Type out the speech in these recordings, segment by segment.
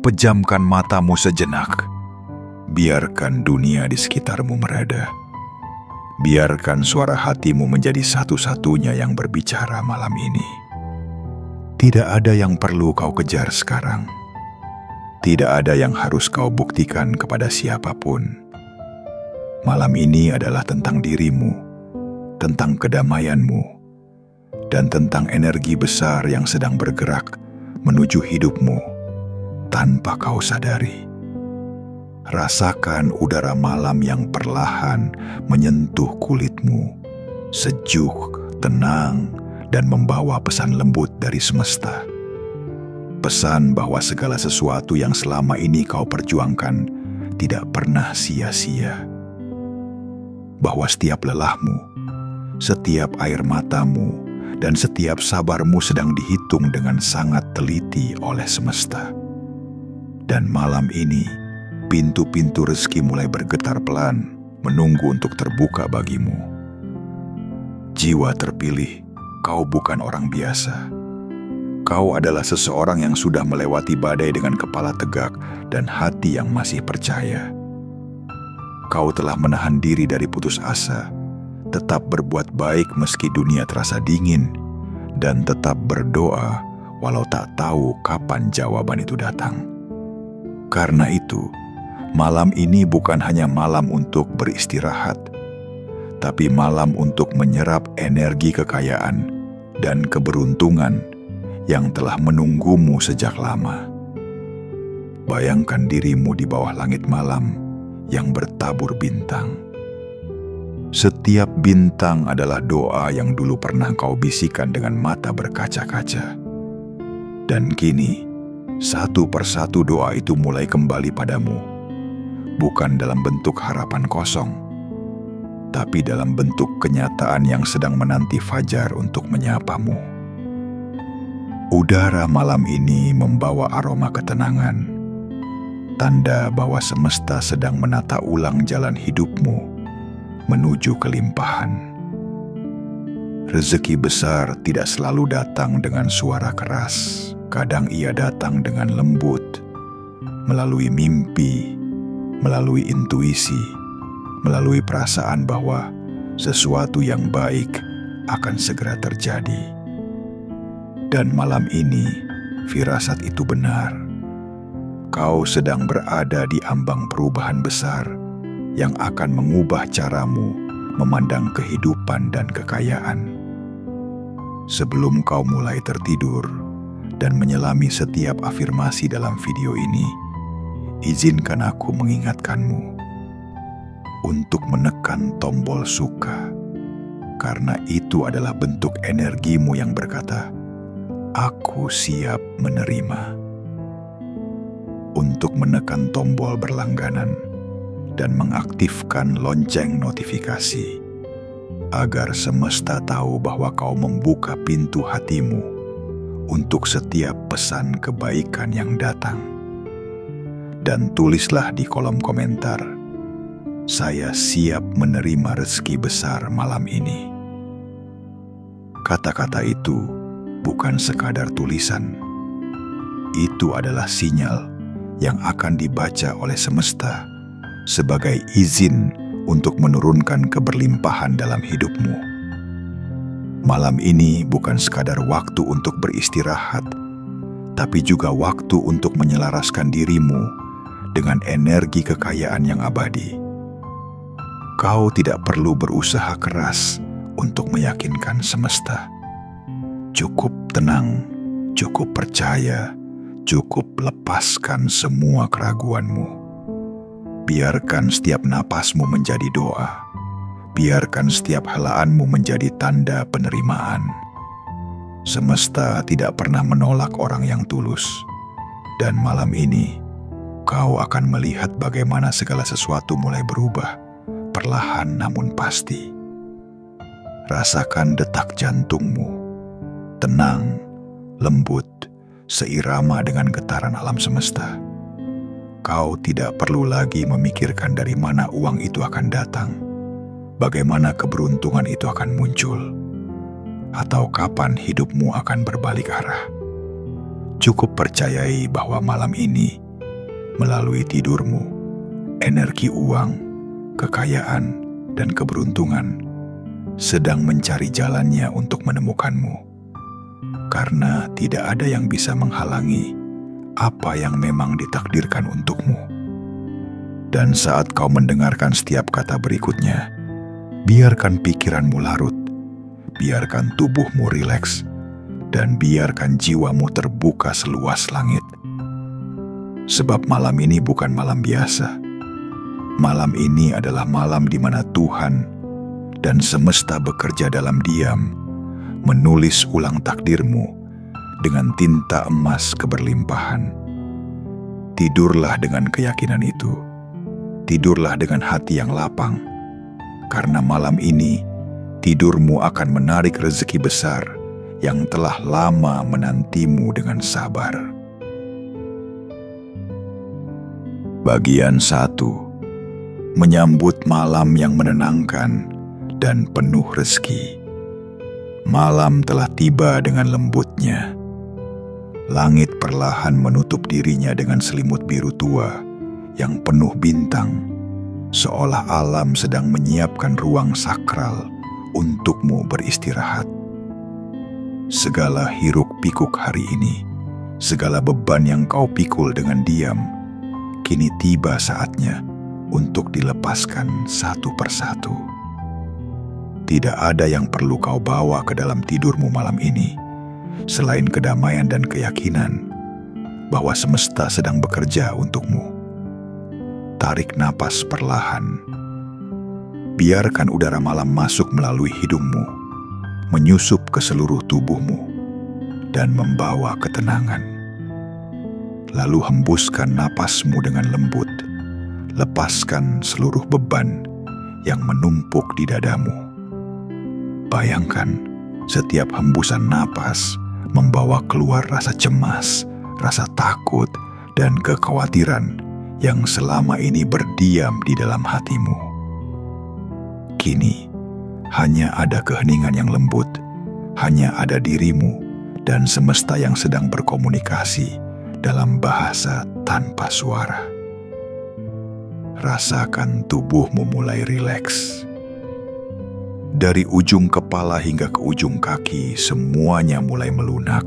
pejamkan matamu sejenak. Biarkan dunia di sekitarmu mereda. Biarkan suara hatimu menjadi satu-satunya yang berbicara malam ini. Tidak ada yang perlu kau kejar sekarang. Tidak ada yang harus kau buktikan kepada siapapun. Malam ini adalah tentang dirimu, tentang kedamaianmu, dan tentang energi besar yang sedang bergerak menuju hidupmu tanpa kau sadari. Rasakan udara malam yang perlahan menyentuh kulitmu, sejuk, tenang, dan membawa pesan lembut dari semesta. Pesan bahwa segala sesuatu yang selama ini kau perjuangkan tidak pernah sia-sia. Bahwa setiap lelahmu, setiap air matamu, dan setiap sabarmu sedang dihitung dengan sangat teliti oleh semesta. Dan malam ini, pintu-pintu rezeki mulai bergetar pelan, menunggu untuk terbuka bagimu. Jiwa terpilih, kau bukan orang biasa. Kau adalah seseorang yang sudah melewati badai dengan kepala tegak dan hati yang masih percaya. Kau telah menahan diri dari putus asa, tetap berbuat baik meski dunia terasa dingin, dan tetap berdoa walau tak tahu kapan jawaban itu datang. Karena itu, malam ini bukan hanya malam untuk beristirahat, tapi malam untuk menyerap energi kekayaan dan keberuntungan yang telah menunggumu sejak lama. Bayangkan dirimu di bawah langit malam yang bertabur bintang. Setiap bintang adalah doa yang dulu pernah kau bisikan dengan mata berkaca-kaca. Dan kini, satu persatu doa itu mulai kembali padamu. Bukan dalam bentuk harapan kosong, tapi dalam bentuk kenyataan yang sedang menanti fajar untuk menyapamu. Udara malam ini membawa aroma ketenangan, tanda bahwa semesta sedang menata ulang jalan hidupmu menuju kelimpahan. Rezeki besar tidak selalu datang dengan suara keras. Kadang ia datang dengan lembut, melalui mimpi, melalui intuisi, melalui perasaan bahwa sesuatu yang baik akan segera terjadi. Dan malam ini, firasat itu benar. Kau sedang berada di ambang perubahan besar yang akan mengubah caramu memandang kehidupan dan kekayaan. Sebelum kau mulai tertidur dan menyelami setiap afirmasi dalam video ini, izinkan aku mengingatkanmu untuk menekan tombol suka, karena itu adalah bentuk energimu yang berkata, "Aku siap menerima." Untuk menekan tombol berlangganan dan mengaktifkan lonceng notifikasi, agar semesta tahu bahwa kau membuka pintu hatimu untuk setiap pesan kebaikan yang datang. Dan tulislah di kolom komentar, "Saya siap menerima rezeki besar malam ini." Kata-kata itu bukan sekadar tulisan. Itu adalah sinyal yang akan dibaca oleh semesta sebagai izin untuk menurunkan keberlimpahan dalam hidupmu. Malam ini bukan sekadar waktu untuk beristirahat, tapi juga waktu untuk menyelaraskan dirimu dengan energi kekayaan yang abadi. Kau tidak perlu berusaha keras untuk meyakinkan semesta. Cukup tenang, cukup percaya, cukup lepaskan semua keraguanmu. Biarkan setiap napasmu menjadi doa. Biarkan setiap helaanmu menjadi tanda penerimaan. Semesta tidak pernah menolak orang yang tulus. Dan malam ini, kau akan melihat bagaimana segala sesuatu mulai berubah, perlahan namun pasti. Rasakan detak jantungmu, tenang, lembut, seirama dengan getaran alam semesta. Kau tidak perlu lagi memikirkan dari mana uang itu akan datang, bagaimana keberuntungan itu akan muncul, atau kapan hidupmu akan berbalik arah. Cukup percayai bahwa malam ini melalui tidurmu, energi uang, kekayaan, dan keberuntungan sedang mencari jalannya untuk menemukanmu. Karena tidak ada yang bisa menghalangi apa yang memang ditakdirkan untukmu. Dan saat kau mendengarkan setiap kata berikutnya, biarkan pikiranmu larut, biarkan tubuhmu rileks, dan biarkan jiwamu terbuka seluas langit. Sebab malam ini bukan malam biasa. Malam ini adalah malam di mana Tuhan dan semesta bekerja dalam diam, menulis ulang takdirmu dengan tinta emas keberlimpahan. Tidurlah dengan keyakinan itu. Tidurlah dengan hati yang lapang, karena malam ini tidurmu akan menarik rezeki besar yang telah lama menantimu dengan sabar. Bagian 1. Menyambut malam yang menenangkan dan penuh rezeki. Malam telah tiba dengan lembutnya. Langit perlahan menutup dirinya dengan selimut biru tua yang penuh bintang, seolah alam sedang menyiapkan ruang sakral untukmu beristirahat. Segala hiruk-pikuk hari ini, segala beban yang kau pikul dengan diam, kini tiba saatnya untuk dilepaskan satu persatu. Tidak ada yang perlu kau bawa ke dalam tidurmu malam ini, selain kedamaian dan keyakinan bahwa semesta sedang bekerja untukmu. Tarik napas perlahan. Biarkan udara malam masuk melalui hidungmu, menyusup ke seluruh tubuhmu, dan membawa ketenangan. Lalu hembuskan napasmu dengan lembut. Lepaskan seluruh beban yang menumpuk di dadamu. Bayangkan setiap hembusan napas membawa keluar rasa cemas, rasa takut, dan kekhawatiran yang selama ini berdiam di dalam hatimu. Kini hanya ada keheningan yang lembut, hanya ada dirimu dan semesta yang sedang berkomunikasi dalam bahasa tanpa suara. Rasakan tubuhmu mulai rileks. Dari ujung kepala hingga ke ujung kaki, semuanya mulai melunak.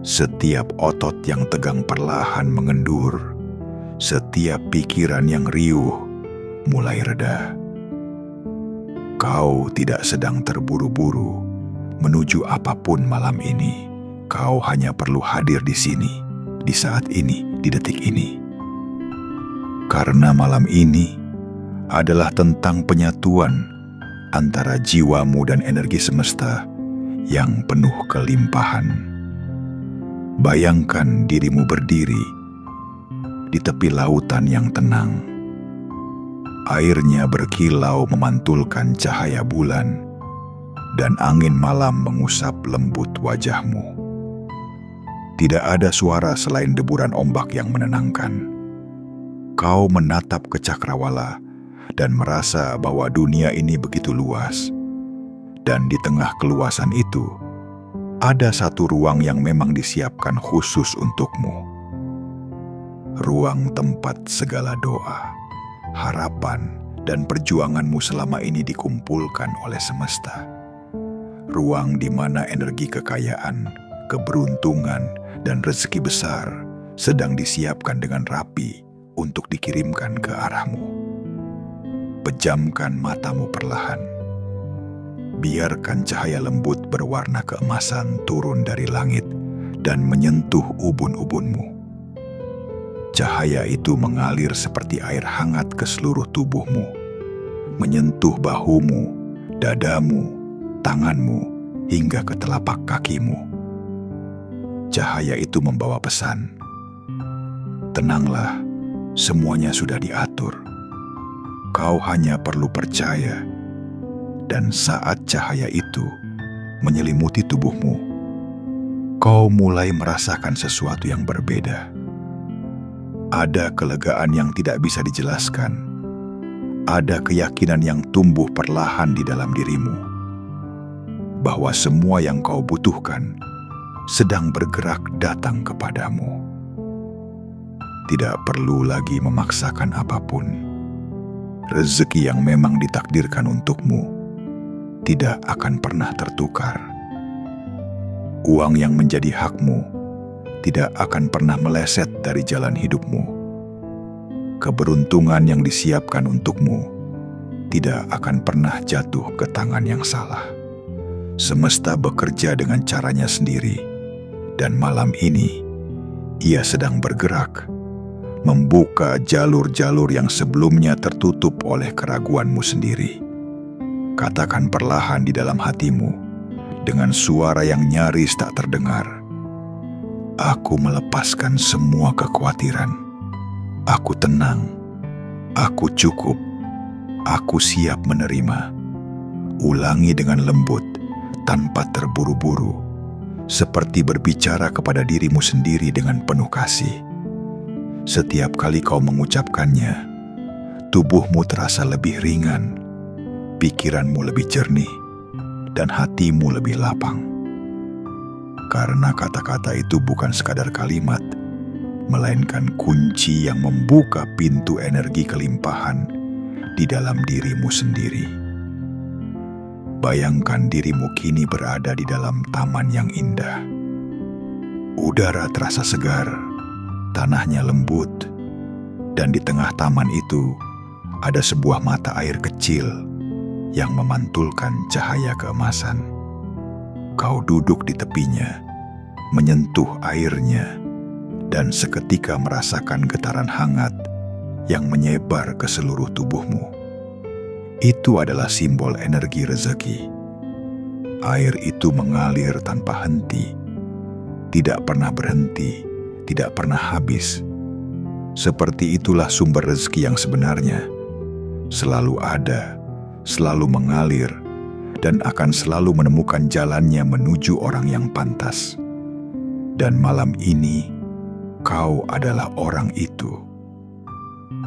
Setiap otot yang tegang perlahan mengendur. Setiap pikiran yang riuh mulai reda. Kau tidak sedang terburu-buru menuju apapun malam ini. Kau hanya perlu hadir di sini, di saat ini, di detik ini. Karena malam ini adalah tentang penyatuan antara jiwamu dan energi semesta yang penuh kelimpahan. Bayangkan dirimu berdiri di tepi lautan yang tenang. Airnya berkilau memantulkan cahaya bulan, dan angin malam mengusap lembut wajahmu. Tidak ada suara selain deburan ombak yang menenangkan. Kau menatap ke cakrawala dan merasa bahwa dunia ini begitu luas. Dan di tengah keluasan itu, ada satu ruang yang memang disiapkan khusus untukmu. Ruang tempat segala doa, harapan, dan perjuanganmu selama ini dikumpulkan oleh semesta. Ruang di mana energi kekayaan, keberuntungan, dan rezeki besar sedang disiapkan dengan rapi untuk dikirimkan ke arahmu. Pejamkan matamu perlahan. Biarkan cahaya lembut berwarna keemasan turun dari langit dan menyentuh ubun-ubunmu. Cahaya itu mengalir seperti air hangat ke seluruh tubuhmu, menyentuh bahumu, dadamu, tanganmu, hingga ke telapak kakimu. Cahaya itu membawa pesan. Tenanglah, semuanya sudah diatur. Kau hanya perlu percaya. Dan saat cahaya itu menyelimuti tubuhmu, kau mulai merasakan sesuatu yang berbeda. Ada kelegaan yang tidak bisa dijelaskan. Ada keyakinan yang tumbuh perlahan di dalam dirimu, bahwa semua yang kau butuhkan sedang bergerak datang kepadamu. Tidak perlu lagi memaksakan apapun. Rezeki yang memang ditakdirkan untukmu tidak akan pernah tertukar. Uang yang menjadi hakmu tidak akan pernah meleset dari jalan hidupmu. Keberuntungan yang disiapkan untukmu tidak akan pernah jatuh ke tangan yang salah. Semesta bekerja dengan caranya sendiri, dan malam ini ia sedang bergerak, membuka jalur-jalur yang sebelumnya tertutup oleh keraguanmu sendiri. Katakan perlahan di dalam hatimu, dengan suara yang nyaris tak terdengar, aku melepaskan semua kekhawatiran. Aku tenang, aku cukup, aku siap menerima. Ulangi dengan lembut, tanpa terburu-buru, seperti berbicara kepada dirimu sendiri dengan penuh kasih. Setiap kali kau mengucapkannya, tubuhmu terasa lebih ringan, pikiranmu lebih jernih, dan hatimu lebih lapang. Karena kata-kata itu bukan sekadar kalimat, melainkan kunci yang membuka pintu energi kelimpahan di dalam dirimu sendiri. Bayangkan dirimu kini berada di dalam taman yang indah. Udara terasa segar, tanahnya lembut, dan di tengah taman itu ada sebuah mata air kecil yang memantulkan cahaya keemasan. Kau duduk di tepinya, menyentuh airnya, dan seketika merasakan getaran hangat yang menyebar ke seluruh tubuhmu. Itu adalah simbol energi rezeki. Air itu mengalir tanpa henti, tidak pernah berhenti, tidak pernah habis. Seperti itulah sumber rezeki yang sebenarnya. Selalu ada, selalu mengalir, dan akan selalu menemukan jalannya menuju orang yang pantas. Dan malam ini, kau adalah orang itu.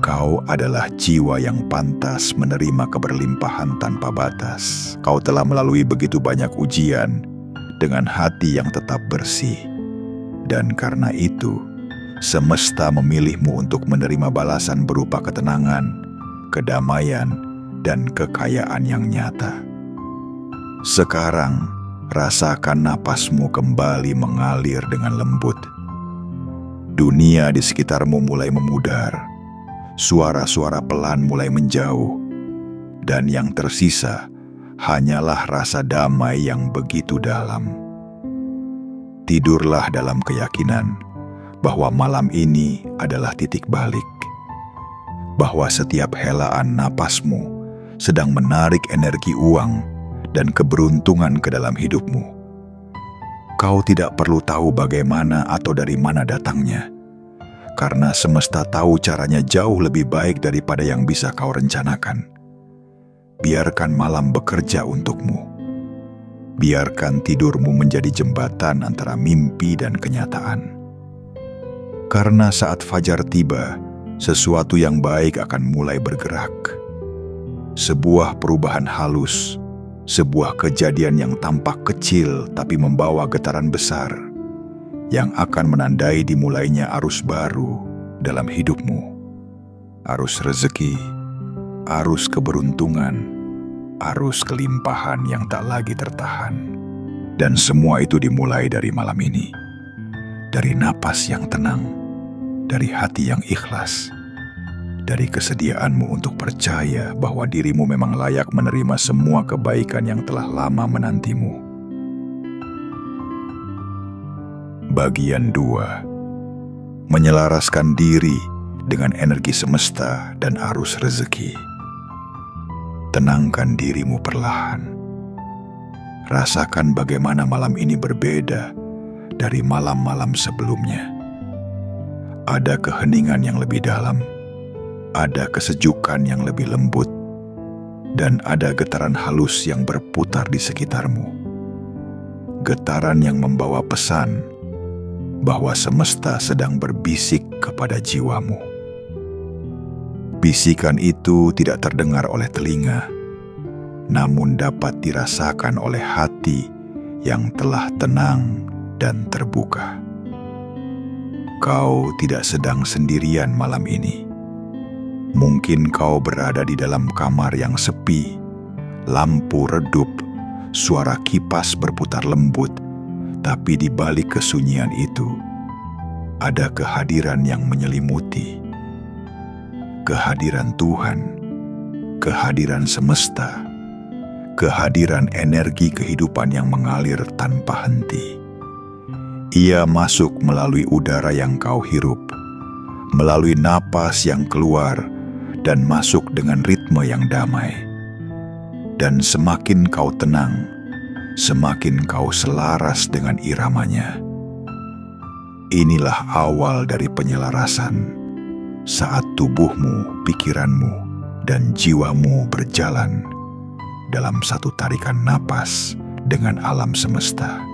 Kau adalah jiwa yang pantas menerima keberlimpahan tanpa batas. Kau telah melalui begitu banyak ujian dengan hati yang tetap bersih. Dan karena itu, semesta memilihmu untuk menerima balasan berupa ketenangan, kedamaian, dan kekayaan yang nyata. Sekarang, rasakan napasmu kembali mengalir dengan lembut. Dunia di sekitarmu mulai memudar. Suara-suara pelan mulai menjauh, dan yang tersisa hanyalah rasa damai yang begitu dalam. Tidurlah dalam keyakinan bahwa malam ini adalah titik balik, bahwa setiap helaan napasmu sedang menarik energi uang dan keberuntungan ke dalam hidupmu. Kau tidak perlu tahu bagaimana atau dari mana datangnya, karena semesta tahu caranya jauh lebih baik daripada yang bisa kau rencanakan. Biarkan malam bekerja untukmu. Biarkan tidurmu menjadi jembatan antara mimpi dan kenyataan. Karena saat fajar tiba, sesuatu yang baik akan mulai bergerak. Sebuah perubahan halus, sebuah kejadian yang tampak kecil tapi membawa getaran besar, yang akan menandai dimulainya arus baru dalam hidupmu. Arus rezeki, arus keberuntungan, arus kelimpahan yang tak lagi tertahan. Dan semua itu dimulai dari malam ini. Dari napas yang tenang, dari hati yang ikhlas, dari kesediaanmu untuk percaya bahwa dirimu memang layak menerima semua kebaikan yang telah lama menantimu. Bagian 2. Menyelaraskan diri dengan energi semesta dan arus rezeki. Tenangkan dirimu perlahan. Rasakan bagaimana malam ini berbeda dari malam-malam sebelumnya. Ada keheningan yang lebih dalam, ada kesejukan yang lebih lembut, dan ada getaran halus yang berputar di sekitarmu. Getaran yang membawa pesan bahwa semesta sedang berbisik kepada jiwamu. Bisikan itu tidak terdengar oleh telinga, namun dapat dirasakan oleh hati yang telah tenang dan terbuka. Kau tidak sedang sendirian malam ini. Mungkin kau berada di dalam kamar yang sepi, lampu redup, suara kipas berputar lembut, tapi di balik kesunyian itu, ada kehadiran yang menyelimuti. Kehadiran Tuhan, kehadiran semesta, kehadiran energi kehidupan yang mengalir tanpa henti. Ia masuk melalui udara yang kau hirup, melalui napas yang keluar, dan masuk dengan ritme yang damai. Dan semakin kau tenang, semakin kau selaras dengan iramanya. Inilah awal dari penyelarasan, saat tubuhmu, pikiranmu, dan jiwamu berjalan dalam satu tarikan napas dengan alam semesta.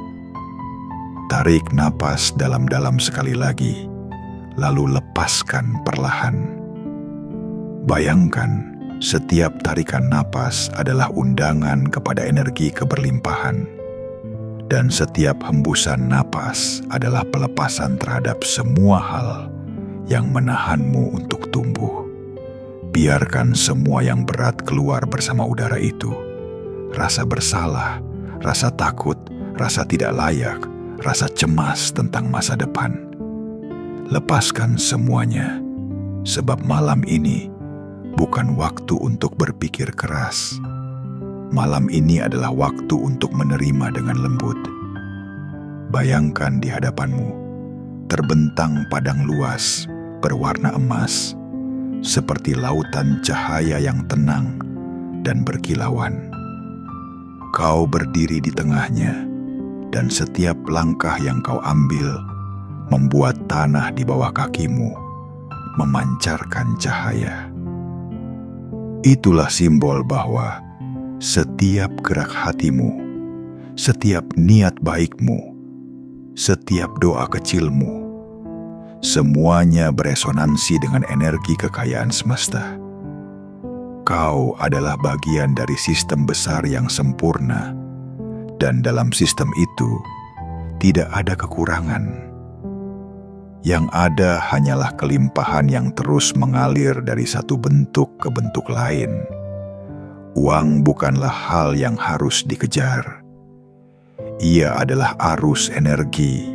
Tarik napas dalam-dalam sekali lagi, lalu lepaskan perlahan. Bayangkan, setiap tarikan napas adalah undangan kepada energi keberlimpahan, dan setiap hembusan napas adalah pelepasan terhadap semua hal yang menahanmu untuk tumbuh. Biarkan semua yang berat keluar bersama udara itu. Rasa bersalah, rasa takut, rasa tidak layak, rasa cemas tentang masa depan. Lepaskan semuanya, sebab malam ini bukan waktu untuk berpikir keras. Malam ini adalah waktu untuk menerima dengan lembut. Bayangkan di hadapanmu, terbentang padang luas, berwarna emas, seperti lautan cahaya yang tenang dan berkilauan. Kau berdiri di tengahnya, dan setiap langkah yang kau ambil membuat tanah di bawah kakimu memancarkan cahaya. Itulah simbol bahwa setiap gerak hatimu, setiap niat baikmu, setiap doa kecilmu, semuanya beresonansi dengan energi kekayaan semesta. Kau adalah bagian dari sistem besar yang sempurna, dan dalam sistem itu tidak ada kekurangan. Yang ada hanyalah kelimpahan yang terus mengalir dari satu bentuk ke bentuk lain. Uang bukanlah hal yang harus dikejar. Ia adalah arus energi,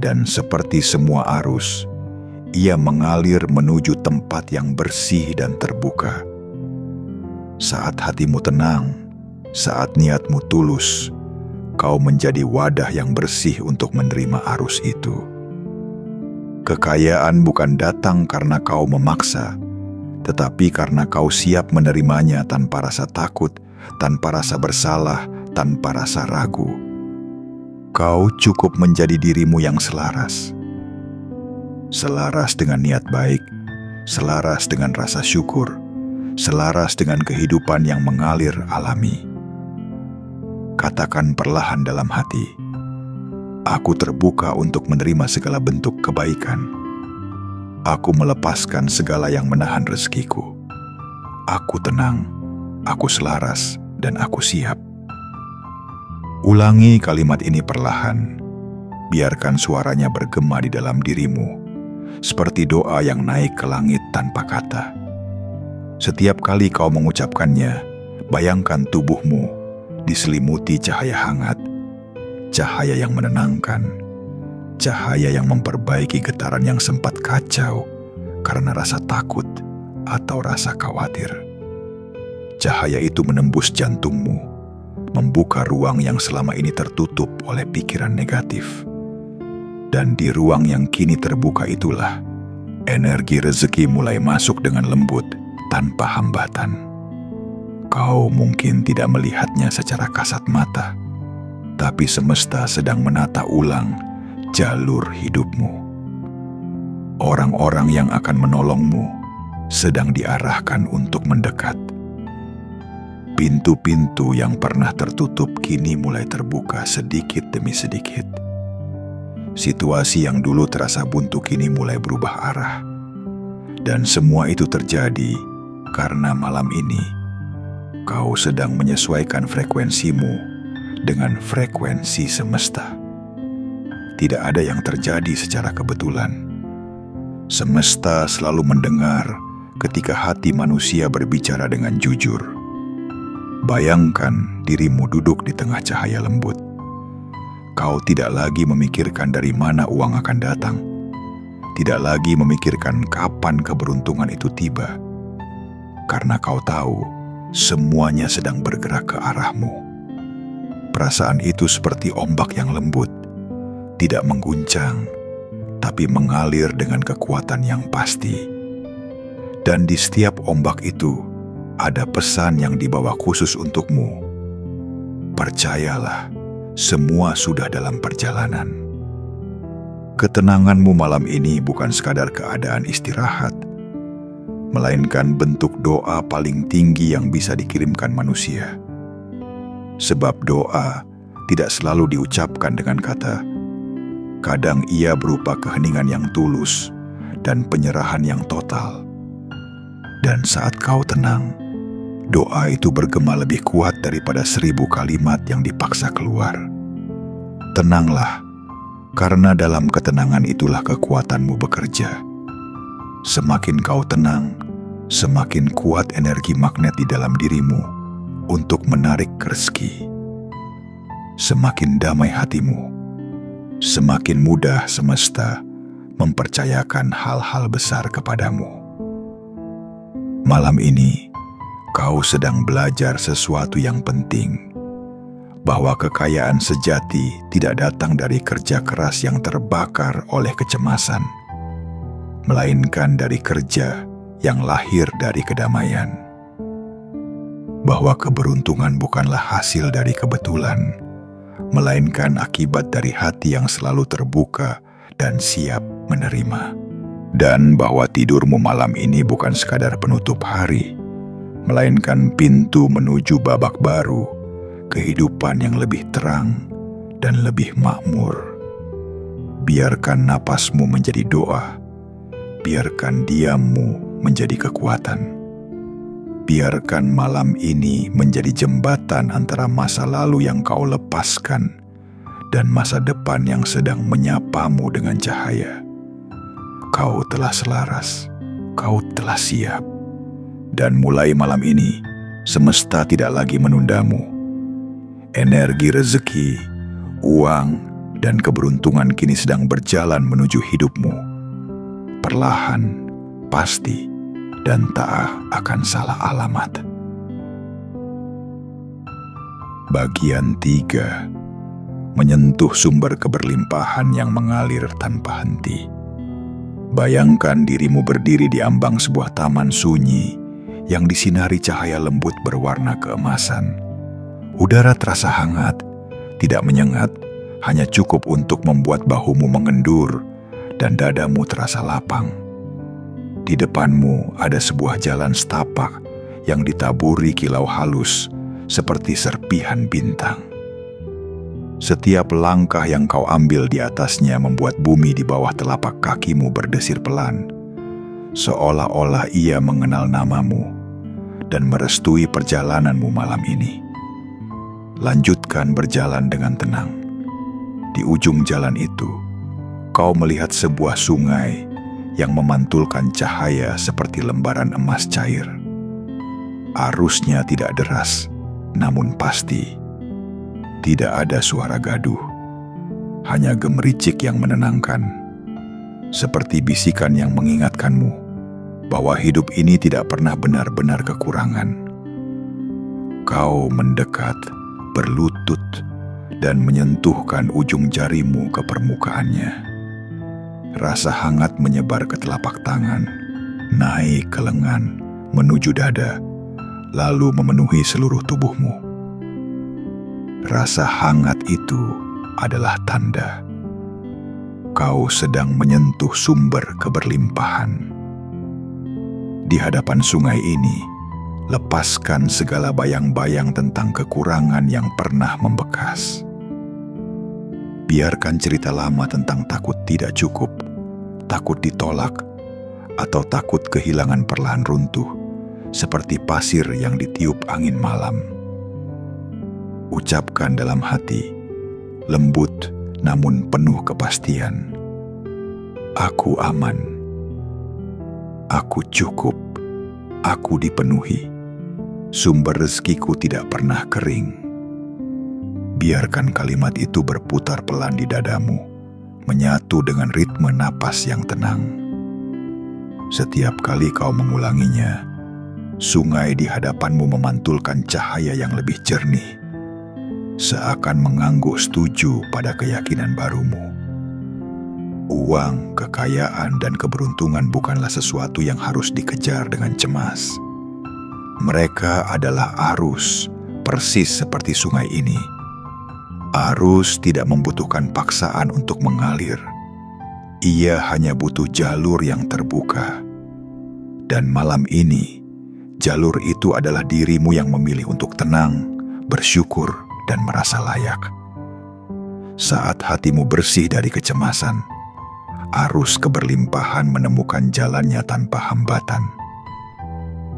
dan seperti semua arus, ia mengalir menuju tempat yang bersih dan terbuka. Saat hatimu tenang, saat niatmu tulus, kau menjadi wadah yang bersih untuk menerima arus itu. Kekayaan bukan datang karena kau memaksa, tetapi karena kau siap menerimanya tanpa rasa takut, tanpa rasa bersalah, tanpa rasa ragu. Kau cukup menjadi dirimu yang selaras. Selaras dengan niat baik, selaras dengan rasa syukur, selaras dengan kehidupan yang mengalir alami. Katakan perlahan dalam hati, aku terbuka untuk menerima segala bentuk kebaikan. Aku melepaskan segala yang menahan rezekiku. Aku tenang, aku selaras, dan aku siap. Ulangi kalimat ini perlahan. Biarkan suaranya bergema di dalam dirimu, seperti doa yang naik ke langit tanpa kata. Setiap kali kau mengucapkannya, bayangkan tubuhmu diselimuti cahaya hangat, cahaya yang menenangkan, cahaya yang memperbaiki getaran yang sempat kacau karena rasa takut atau rasa khawatir. Cahaya itu menembus jantungmu, membuka ruang yang selama ini tertutup oleh pikiran negatif. Dan di ruang yang kini terbuka itulah, energi rezeki mulai masuk dengan lembut tanpa hambatan. Kau mungkin tidak melihatnya secara kasat mata, tapi semesta sedang menata ulang jalur hidupmu. Orang-orang yang akan menolongmu sedang diarahkan untuk mendekat. Pintu-pintu yang pernah tertutup kini mulai terbuka sedikit demi sedikit. Situasi yang dulu terasa buntu kini mulai berubah arah. Dan semua itu terjadi karena malam ini kau sedang menyesuaikan frekuensimu dengan frekuensi semesta. Tidak ada yang terjadi secara kebetulan. Semesta selalu mendengar ketika hati manusia berbicara dengan jujur. Bayangkan dirimu duduk di tengah cahaya lembut. Kau tidak lagi memikirkan dari mana uang akan datang. Tidak lagi memikirkan kapan keberuntungan itu tiba. Karena kau tahu, semuanya sedang bergerak ke arahmu. Perasaan itu seperti ombak yang lembut, tidak mengguncang, tapi mengalir dengan kekuatan yang pasti. Dan di setiap ombak itu, ada pesan yang dibawa khusus untukmu. Percayalah, semua sudah dalam perjalanan. Ketenanganmu malam ini bukan sekadar keadaan istirahat, melainkan bentuk doa paling tinggi yang bisa dikirimkan manusia. Sebab doa tidak selalu diucapkan dengan kata. Kadang ia berupa keheningan yang tulus dan penyerahan yang total. Dan saat kau tenang, doa itu bergema lebih kuat daripada 1000 kalimat yang dipaksa keluar. Tenanglah, karena dalam ketenangan itulah kekuatanmu bekerja. Semakin kau tenang, semakin kuat energi magnet di dalam dirimu untuk menarik rezeki. Semakin damai hatimu, semakin mudah semesta mempercayakan hal-hal besar kepadamu. Malam ini, kau sedang belajar sesuatu yang penting, bahwa kekayaan sejati tidak datang dari kerja keras yang terbakar oleh kecemasan, melainkan dari kerja yang lahir dari kedamaian. Bahwa keberuntungan bukanlah hasil dari kebetulan, melainkan akibat dari hati yang selalu terbuka dan siap menerima. Dan bahwa tidurmu malam ini bukan sekadar penutup hari, melainkan pintu menuju babak baru, kehidupan yang lebih terang dan lebih makmur. Biarkan napasmu menjadi doa, biarkan diammu menjadi kekuatan. Biarkan malam ini menjadi jembatan antara masa lalu yang kau lepaskan dan masa depan yang sedang menyapamu dengan cahaya. Kau telah selaras, kau telah siap. Dan mulai malam ini, semesta tidak lagi menundamu. Energi rezeki, uang, dan keberuntungan kini sedang berjalan menuju hidupmu. Perlahan, pasti, dan tak akan salah alamat. Bagian 3. Menyentuh sumber keberlimpahan yang mengalir tanpa henti. Bayangkan dirimu berdiri di ambang sebuah taman sunyi yang disinari cahaya lembut berwarna keemasan. Udara terasa hangat, tidak menyengat, hanya cukup untuk membuat bahumu mengendur dan dadamu terasa lapang. Di depanmu ada sebuah jalan setapak yang ditaburi kilau halus seperti serpihan bintang. Setiap langkah yang kau ambil di atasnya membuat bumi di bawah telapak kakimu berdesir pelan, seolah-olah ia mengenal namamu dan merestui perjalananmu malam ini. Lanjutkan berjalan dengan tenang. Di ujung jalan itu, kau melihat sebuah sungai yang memantulkan cahaya seperti lembaran emas cair. Arusnya tidak deras, namun pasti. Tidak ada suara gaduh, hanya gemericik yang menenangkan, seperti bisikan yang mengingatkanmu bahwa hidup ini tidak pernah benar-benar kekurangan. Kau mendekat, berlutut, dan menyentuhkan ujung jarimu ke permukaannya. Rasa hangat menyebar ke telapak tangan, naik ke lengan, menuju dada, lalu memenuhi seluruh tubuhmu. Rasa hangat itu adalah tanda kau sedang menyentuh sumber keberlimpahan. Di hadapan sungai ini, lepaskan segala bayang-bayang tentang kekurangan yang pernah membekas. Biarkan cerita lama tentang takut tidak cukup, takut ditolak, atau takut kehilangan perlahan runtuh, seperti pasir yang ditiup angin malam. Ucapkan dalam hati, lembut namun penuh kepastian, aku aman, Aku cukup, aku dipenuhi. Sumber rezekiku tidak pernah kering. Biarkan kalimat itu berputar pelan di dadamu, menyatu dengan ritme napas yang tenang. Setiap kali kau mengulanginya, sungai di hadapanmu memantulkan cahaya yang lebih jernih, seakan mengangguk setuju pada keyakinan barumu. Uang, kekayaan, dan keberuntungan bukanlah sesuatu yang harus dikejar dengan cemas. Mereka adalah arus, persis seperti sungai ini. Arus tidak membutuhkan paksaan untuk mengalir. Ia hanya butuh jalur yang terbuka. Dan malam ini, jalur itu adalah dirimu yang memilih untuk tenang, bersyukur, dan merasa layak. Saat hatimu bersih dari kecemasan, arus keberlimpahan menemukan jalannya tanpa hambatan.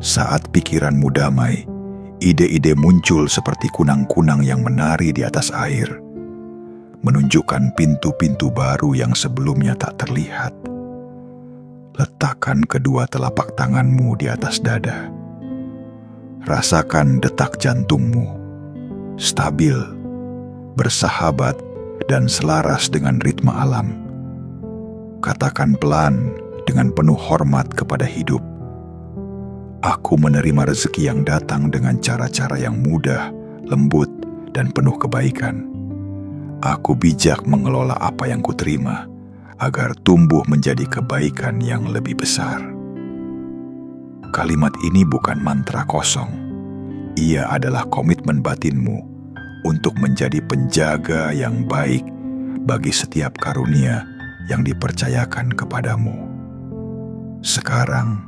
Saat pikiranmu damai, ide-ide muncul seperti kunang-kunang yang menari di atas air, menunjukkan pintu-pintu baru yang sebelumnya tak terlihat. Letakkan kedua telapak tanganmu di atas dada. Rasakan detak jantungmu, stabil, bersahabat, dan selaras dengan ritme alam. Katakan pelan dengan penuh hormat kepada hidup. Aku menerima rezeki yang datang dengan cara-cara yang mudah, lembut, dan penuh kebaikan. Aku bijak mengelola apa yang kuterima, agar tumbuh menjadi kebaikan yang lebih besar. Kalimat ini bukan mantra kosong. Ia adalah komitmen batinmu untuk menjadi penjaga yang baik bagi setiap karunia yang dipercayakan kepadamu. Sekarang,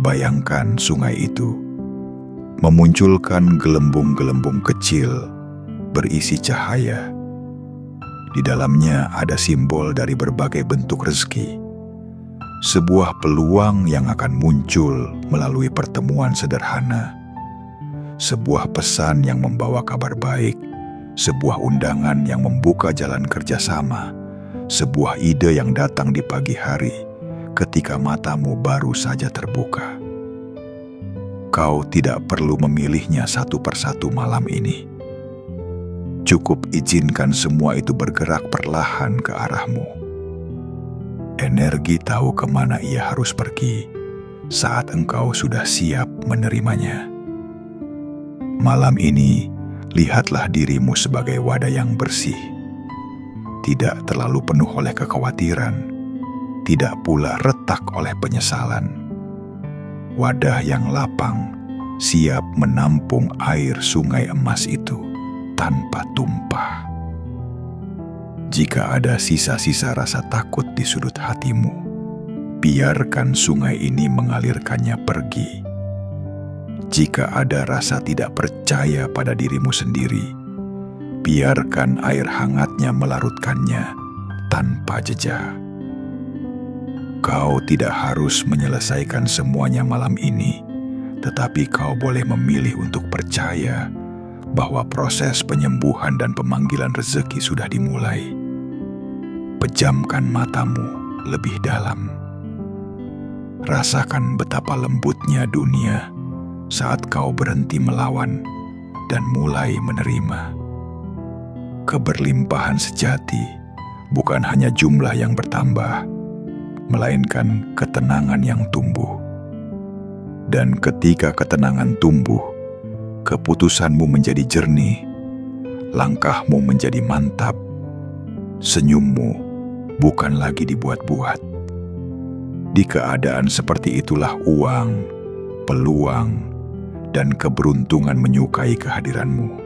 bayangkan sungai itu memunculkan gelembung-gelembung kecil berisi cahaya. Di dalamnya ada simbol dari berbagai bentuk rezeki. Sebuah peluang yang akan muncul melalui pertemuan sederhana. Sebuah pesan yang membawa kabar baik. Sebuah undangan yang membuka jalan kerjasama. Sebuah ide yang datang di pagi hari ketika matamu baru saja terbuka. Kau tidak perlu memilihnya satu persatu malam ini. Cukup izinkan semua itu bergerak perlahan ke arahmu. Energi tahu kemana ia harus pergi saat engkau sudah siap menerimanya. Malam ini, lihatlah dirimu sebagai wadah yang bersih. Tidak terlalu penuh oleh kekhawatiran, tidak pula retak oleh penyesalan. Wadah yang lapang, siap menampung air sungai emas itu tanpa tumpah. Jika ada sisa-sisa rasa takut di sudut hatimu, biarkan sungai ini mengalirkannya pergi. Jika ada rasa tidak percaya pada dirimu sendiri, biarkan air hangatnya melarutkannya tanpa jejak. Kau tidak harus menyelesaikan semuanya malam ini, tetapi kau boleh memilih untuk percaya bahwa proses penyembuhan dan pemanggilan rezeki sudah dimulai. Pejamkan matamu lebih dalam. Rasakan betapa lembutnya dunia saat kau berhenti melawan dan mulai menerima. Keberlimpahan sejati bukan hanya jumlah yang bertambah, melainkan ketenangan yang tumbuh. Dan ketika ketenangan tumbuh, keputusanmu menjadi jernih, langkahmu menjadi mantap, senyummu bukan lagi dibuat-buat. Di keadaan seperti itulah uang, peluang, dan keberuntungan menyukai kehadiranmu.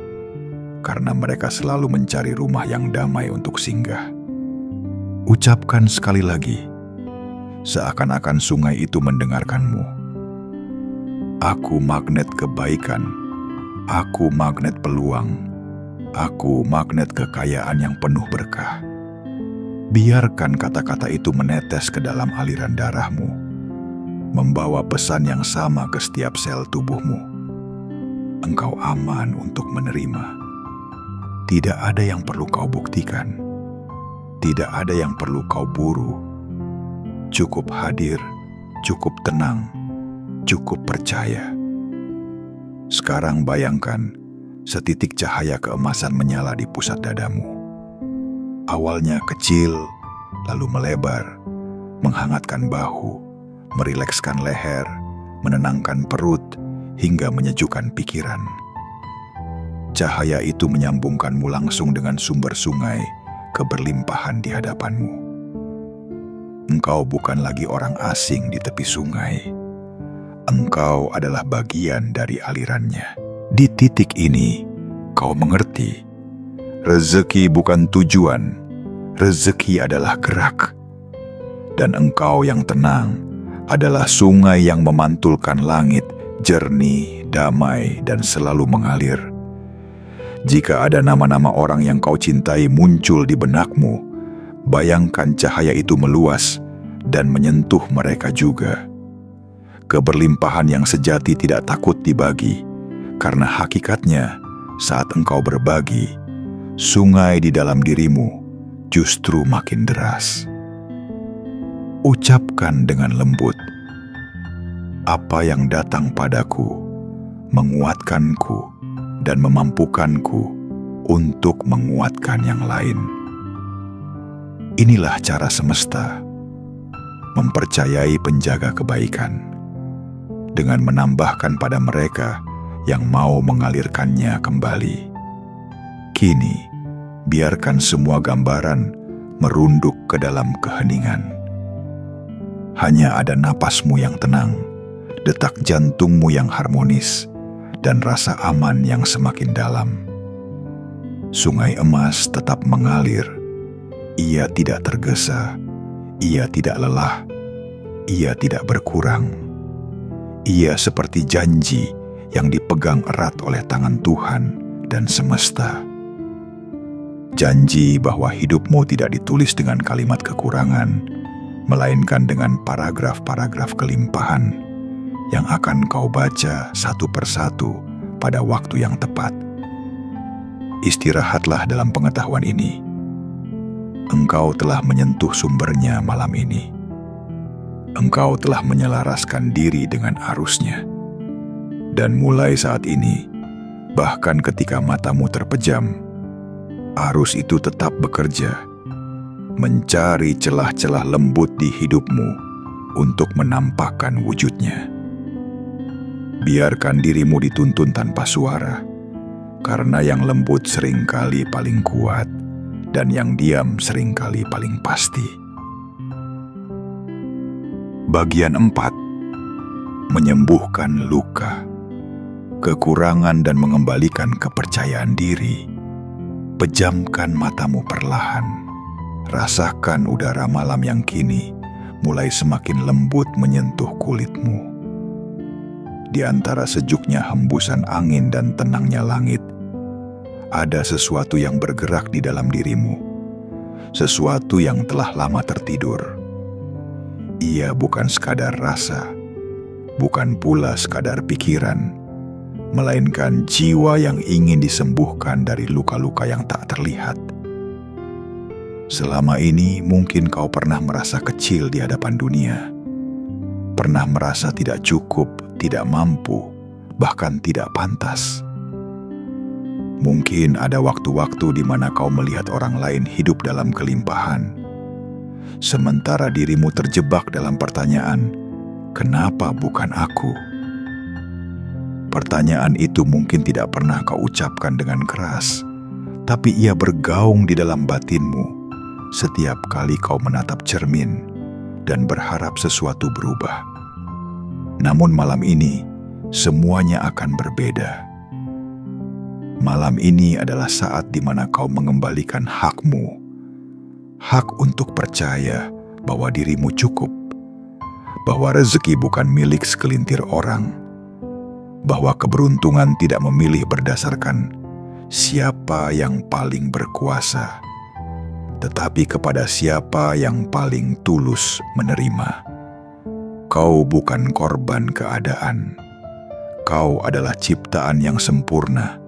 Karena mereka selalu mencari rumah yang damai untuk singgah. Ucapkan sekali lagi, seakan-akan sungai itu mendengarkanmu. Aku magnet kebaikan, aku magnet peluang, aku magnet kekayaan yang penuh berkah. Biarkan kata-kata itu menetes ke dalam aliran darahmu, membawa pesan yang sama ke setiap sel tubuhmu. Engkau aman untuk menerima. Tidak ada yang perlu kau buktikan. Tidak ada yang perlu kau buru. Cukup hadir, cukup tenang, cukup percaya. Sekarang bayangkan setitik cahaya keemasan menyala di pusat dadamu. Awalnya kecil, lalu melebar, menghangatkan bahu, merilekskan leher, menenangkan perut, hingga menyejukkan pikiran. Cahaya itu menyambungkanmu langsung dengan sumber sungai keberlimpahan di hadapanmu. Engkau bukan lagi orang asing di tepi sungai. Engkau adalah bagian dari alirannya. Di titik ini, kau mengerti, rezeki bukan tujuan, rezeki adalah gerak. Dan engkau yang tenang adalah sungai yang memantulkan langit, jernih, damai, dan selalu mengalir. Jika ada nama-nama orang yang kau cintai muncul di benakmu, bayangkan cahaya itu meluas dan menyentuh mereka juga. Keberlimpahan yang sejati tidak takut dibagi, karena hakikatnya saat engkau berbagi, sungai di dalam dirimu justru makin deras. Ucapkan dengan lembut, apa yang datang padaku menguatkanku dan memampukanku untuk menguatkan yang lain. Inilah cara semesta mempercayai penjaga kebaikan dengan menambahkan pada mereka yang mau mengalirkannya kembali. Kini, biarkan semua gambaran merunduk ke dalam keheningan. Hanya ada napasmu yang tenang, detak jantungmu yang harmonis, dan rasa aman yang semakin dalam. Sungai emas tetap mengalir. Ia tidak tergesa, ia tidak lelah, ia tidak berkurang. Ia seperti janji yang dipegang erat oleh tangan Tuhan dan semesta. Janji bahwa hidupmu tidak ditulis dengan kalimat kekurangan, melainkan dengan paragraf-paragraf kelimpahan yang akan kau baca satu persatu pada waktu yang tepat. Istirahatlah dalam pengetahuan ini. Engkau telah menyentuh sumbernya malam ini. Engkau telah menyelaraskan diri dengan arusnya. Dan mulai saat ini, bahkan ketika matamu terpejam, arus itu tetap bekerja, mencari celah-celah lembut di hidupmu untuk menampakkan wujudnya. Biarkan dirimu dituntun tanpa suara, karena yang lembut seringkali paling kuat, dan yang diam seringkali paling pasti. Bagian 4. Menyembuhkan luka, kekurangan dan mengembalikan kepercayaan diri. Pejamkan matamu perlahan. Rasakan udara malam yang kini mulai semakin lembut menyentuh kulitmu. Di antara sejuknya hembusan angin dan tenangnya langit, ada sesuatu yang bergerak di dalam dirimu. Sesuatu yang telah lama tertidur. Ia bukan sekadar rasa, bukan pula sekadar pikiran, melainkan jiwa yang ingin disembuhkan dari luka-luka yang tak terlihat. Selama ini mungkin kau pernah merasa kecil di hadapan dunia, pernah merasa tidak cukup, tidak mampu, bahkan tidak pantas. Mungkin ada waktu-waktu di mana kau melihat orang lain hidup dalam kelimpahan, sementara dirimu terjebak dalam pertanyaan, "Kenapa bukan aku?" Pertanyaan itu mungkin tidak pernah kau ucapkan dengan keras, tapi ia bergaung di dalam batinmu setiap kali kau menatap cermin dan berharap sesuatu berubah. Namun malam ini, semuanya akan berbeda. Malam ini adalah saat di mana kau mengembalikan hakmu. Hak untuk percaya bahwa dirimu cukup, bahwa rezeki bukan milik segelintir orang, bahwa keberuntungan tidak memilih berdasarkan siapa yang paling berkuasa, tetapi kepada siapa yang paling tulus menerima. Kau bukan korban keadaan, kau adalah ciptaan yang sempurna,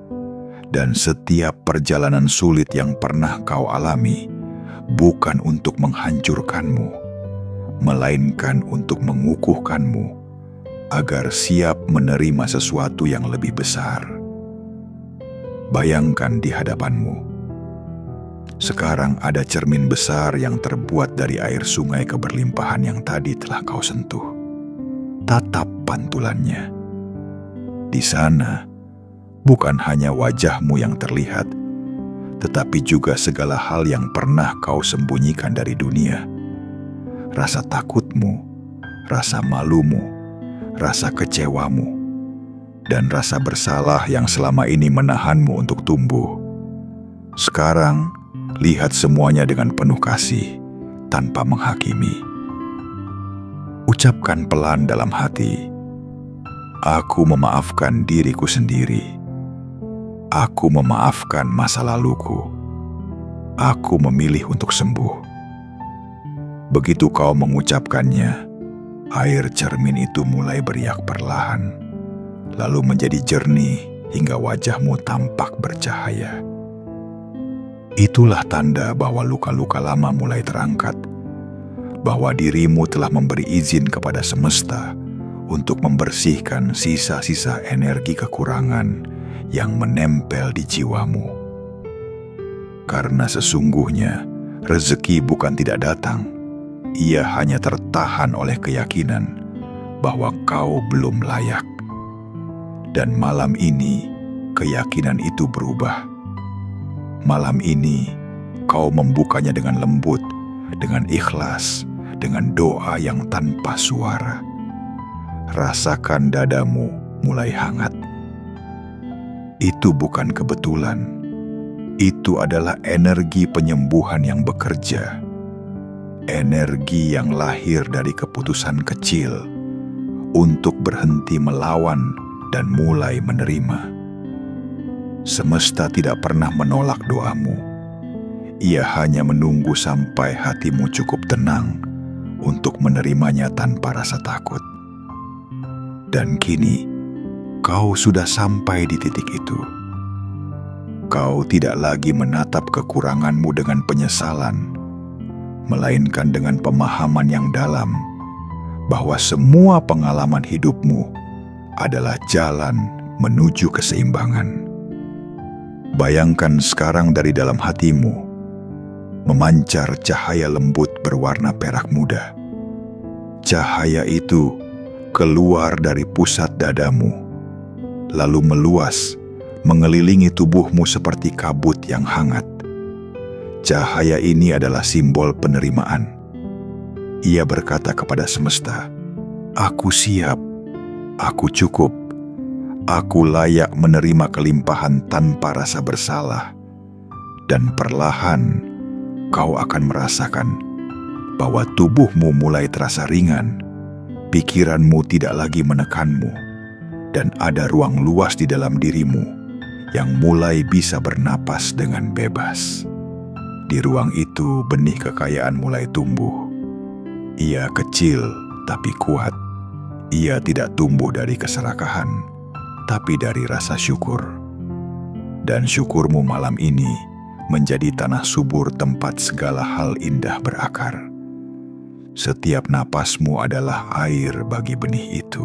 dan setiap perjalanan sulit yang pernah kau alami bukan untuk menghancurkanmu, melainkan untuk mengukuhkanmu agar siap menerima sesuatu yang lebih besar. Bayangkan di hadapanmu, sekarang ada cermin besar yang terbuat dari air sungai keberlimpahan yang tadi telah kau sentuh. Tatap pantulannya. Di sana, bukan hanya wajahmu yang terlihat, tetapi juga segala hal yang pernah kau sembunyikan dari dunia. Rasa takutmu, rasa malumu, rasa kecewamu, dan rasa bersalah yang selama ini menahanmu untuk tumbuh. Sekarang, lihat semuanya dengan penuh kasih, tanpa menghakimi. Ucapkan pelan dalam hati, "Aku memaafkan diriku sendiri. Aku memaafkan masa laluku. Aku memilih untuk sembuh." Begitu kau mengucapkannya, air cermin itu mulai beriak perlahan, lalu menjadi jernih hingga wajahmu tampak bercahaya. Itulah tanda bahwa luka-luka lama mulai terangkat, bahwa dirimu telah memberi izin kepada semesta untuk membersihkan sisa-sisa energi kekurangan yang menempel di jiwamu. Karena sesungguhnya rezeki bukan tidak datang, ia hanya tertahan oleh keyakinan bahwa kau belum layak. Dan malam ini, keyakinan itu berubah. Malam ini, kau membukanya dengan lembut, dengan ikhlas, dengan doa yang tanpa suara. Rasakan dadamu mulai hangat. Itu bukan kebetulan. Itu adalah energi penyembuhan yang bekerja. Energi yang lahir dari keputusan kecil untuk berhenti melawan dan mulai menerima. Semesta tidak pernah menolak doamu. Ia hanya menunggu sampai hatimu cukup tenang untuk menerimanya tanpa rasa takut. Dan kini, kau sudah sampai di titik itu. Kau tidak lagi menatap kekuranganmu dengan penyesalan, melainkan dengan pemahaman yang dalam bahwa semua pengalaman hidupmu adalah jalan menuju keseimbangan. Bayangkan sekarang dari dalam hatimu memancar cahaya lembut berwarna perak muda. Cahaya itu keluar dari pusat dadamu, lalu meluas, mengelilingi tubuhmu seperti kabut yang hangat. Cahaya ini adalah simbol penerimaan. Ia berkata kepada semesta, "Aku siap, aku cukup, aku layak menerima kelimpahan tanpa rasa bersalah." Dan perlahan, kau akan merasakan bahwa tubuhmu mulai terasa ringan, pikiranmu tidak lagi menekanmu, dan ada ruang luas di dalam dirimu yang mulai bisa bernapas dengan bebas. Di ruang itu benih kekayaan mulai tumbuh. Ia kecil tapi kuat. Ia tidak tumbuh dari keserakahan, tapi dari rasa syukur. Dan syukurmu malam ini menjadi tanah subur tempat segala hal indah berakar. Setiap napasmu adalah air bagi benih itu.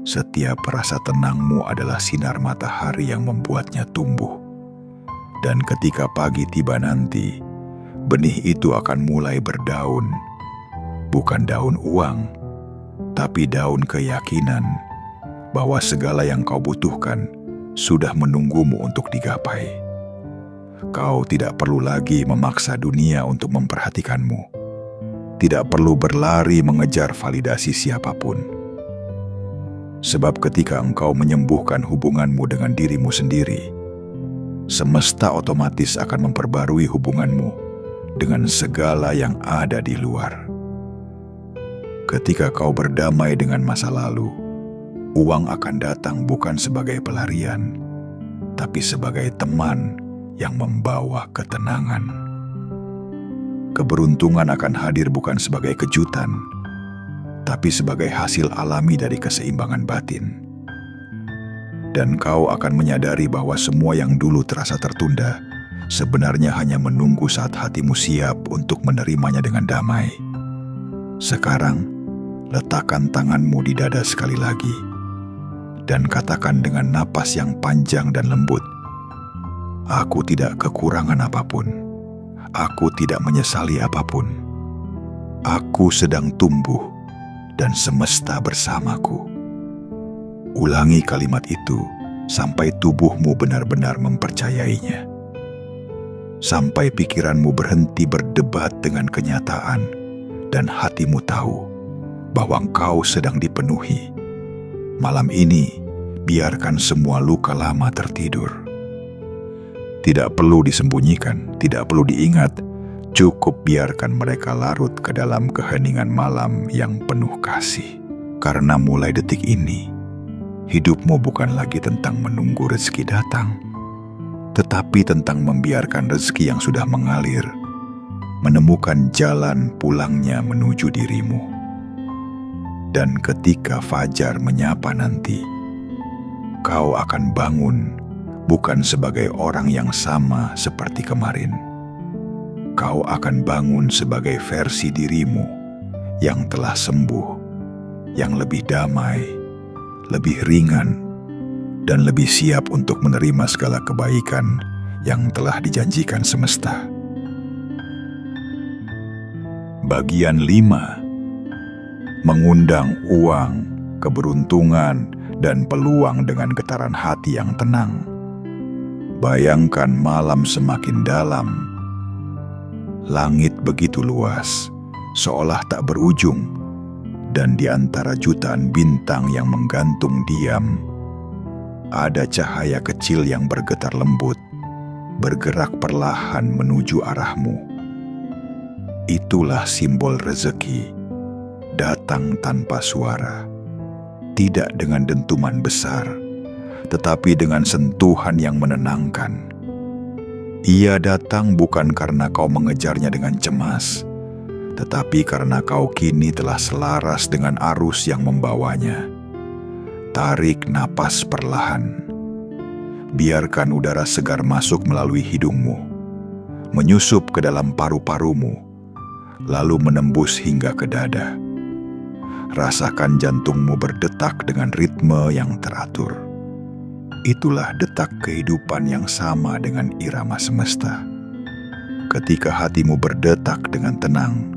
Setiap rasa tenangmu adalah sinar matahari yang membuatnya tumbuh. Dan ketika pagi tiba nanti, benih itu akan mulai berdaun. Bukan daun uang, tapi daun keyakinan bahwa segala yang kau butuhkan sudah menunggumu untuk digapai. Kau tidak perlu lagi memaksa dunia untuk memperhatikanmu. Tidak perlu berlari mengejar validasi siapapun. Sebab ketika engkau menyembuhkan hubunganmu dengan dirimu sendiri, semesta otomatis akan memperbarui hubunganmu dengan segala yang ada di luar. Ketika kau berdamai dengan masa lalu, uang akan datang bukan sebagai pelarian, tapi sebagai teman yang membawa ketenangan. Keberuntungan akan hadir bukan sebagai kejutan, tapi sebagai hasil alami dari keseimbangan batin. Dan kau akan menyadari bahwa semua yang dulu terasa tertunda sebenarnya hanya menunggu saat hatimu siap untuk menerimanya dengan damai. Sekarang, letakkan tanganmu di dada sekali lagi dan katakan dengan napas yang panjang dan lembut, "Aku tidak kekurangan apapun. Aku tidak menyesali apapun. Aku sedang tumbuh dan semesta bersamaku." Ulangi kalimat itu sampai tubuhmu benar-benar mempercayainya. Sampai pikiranmu berhenti berdebat dengan kenyataan dan hatimu tahu bahwa engkau sedang dipenuhi. Malam ini, biarkan semua luka lama tertidur. Tidak perlu disembunyikan, tidak perlu diingat. Cukup biarkan mereka larut ke dalam keheningan malam yang penuh kasih. Karena mulai detik ini, hidupmu bukan lagi tentang menunggu rezeki datang, tetapi tentang membiarkan rezeki yang sudah mengalir menemukan jalan pulangnya menuju dirimu. Dan ketika fajar menyapa nanti, kau akan bangun bukan sebagai orang yang sama seperti kemarin. Kau akan bangun sebagai versi dirimu yang telah sembuh, yang lebih damai, lebih ringan, dan lebih siap untuk menerima segala kebaikan yang telah dijanjikan semesta. Bagian 5. Mengundang uang, keberuntungan, dan peluang dengan getaran hati yang tenang. Bayangkan malam semakin dalam. Langit begitu luas, seolah tak berujung, dan di antara jutaan bintang yang menggantung diam, ada cahaya kecil yang bergetar lembut, bergerak perlahan menuju arahmu. Itulah simbol rezeki, datang tanpa suara, tidak dengan dentuman besar, tetapi dengan sentuhan yang menenangkan. Ia datang bukan karena kau mengejarnya dengan cemas, tetapi karena kau kini telah selaras dengan arus yang membawanya. Tarik napas perlahan. Biarkan udara segar masuk melalui hidungmu, menyusup ke dalam paru-parumu, lalu menembus hingga ke dada. Rasakan jantungmu berdetak dengan ritme yang teratur. Itulah detak kehidupan yang sama dengan irama semesta. Ketika hatimu berdetak dengan tenang,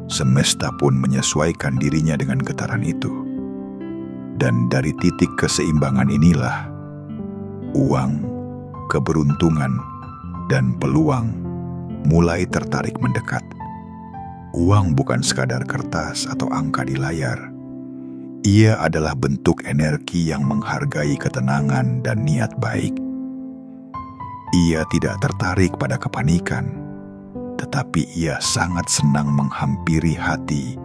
semesta pun menyesuaikan dirinya dengan getaran itu. Dan dari titik keseimbangan inilah, uang, keberuntungan, dan peluang mulai tertarik mendekat. Uang bukan sekadar kertas atau angka di layar. Ia adalah bentuk energi yang menghargai ketenangan dan niat baik. Ia tidak tertarik pada kepanikan, tetapi ia sangat senang menghampiri hati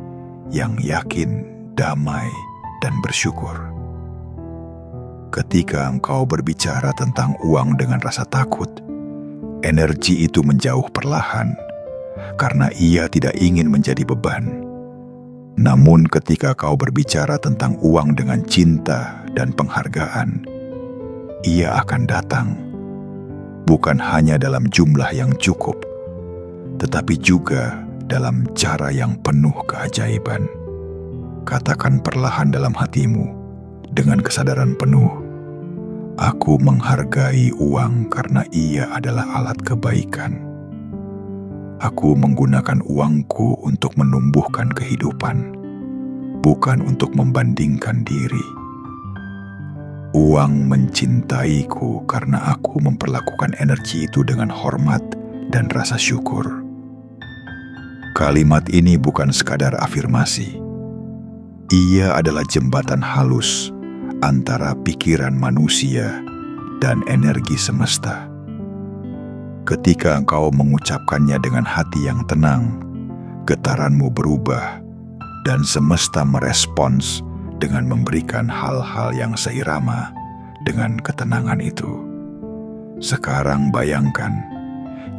yang yakin, damai, dan bersyukur. Ketika engkau berbicara tentang uang dengan rasa takut, energi itu menjauh perlahan, karena ia tidak ingin menjadi beban. Namun ketika kau berbicara tentang uang dengan cinta dan penghargaan, ia akan datang, bukan hanya dalam jumlah yang cukup, tetapi juga dalam cara yang penuh keajaiban. Katakan perlahan dalam hatimu, dengan kesadaran penuh, "Aku menghargai uang karena ia adalah alat kebaikan. Aku menggunakan uangku untuk menumbuhkan kehidupan, bukan untuk membandingkan diri. Uang mencintaiku karena aku memperlakukan energi itu dengan hormat dan rasa syukur." Kalimat ini bukan sekadar afirmasi. Ia adalah jembatan halus antara pikiran manusia dan energi semesta. Ketika engkau mengucapkannya dengan hati yang tenang, getaranmu berubah, dan semesta merespons dengan memberikan hal-hal yang seirama dengan ketenangan itu. Sekarang bayangkan,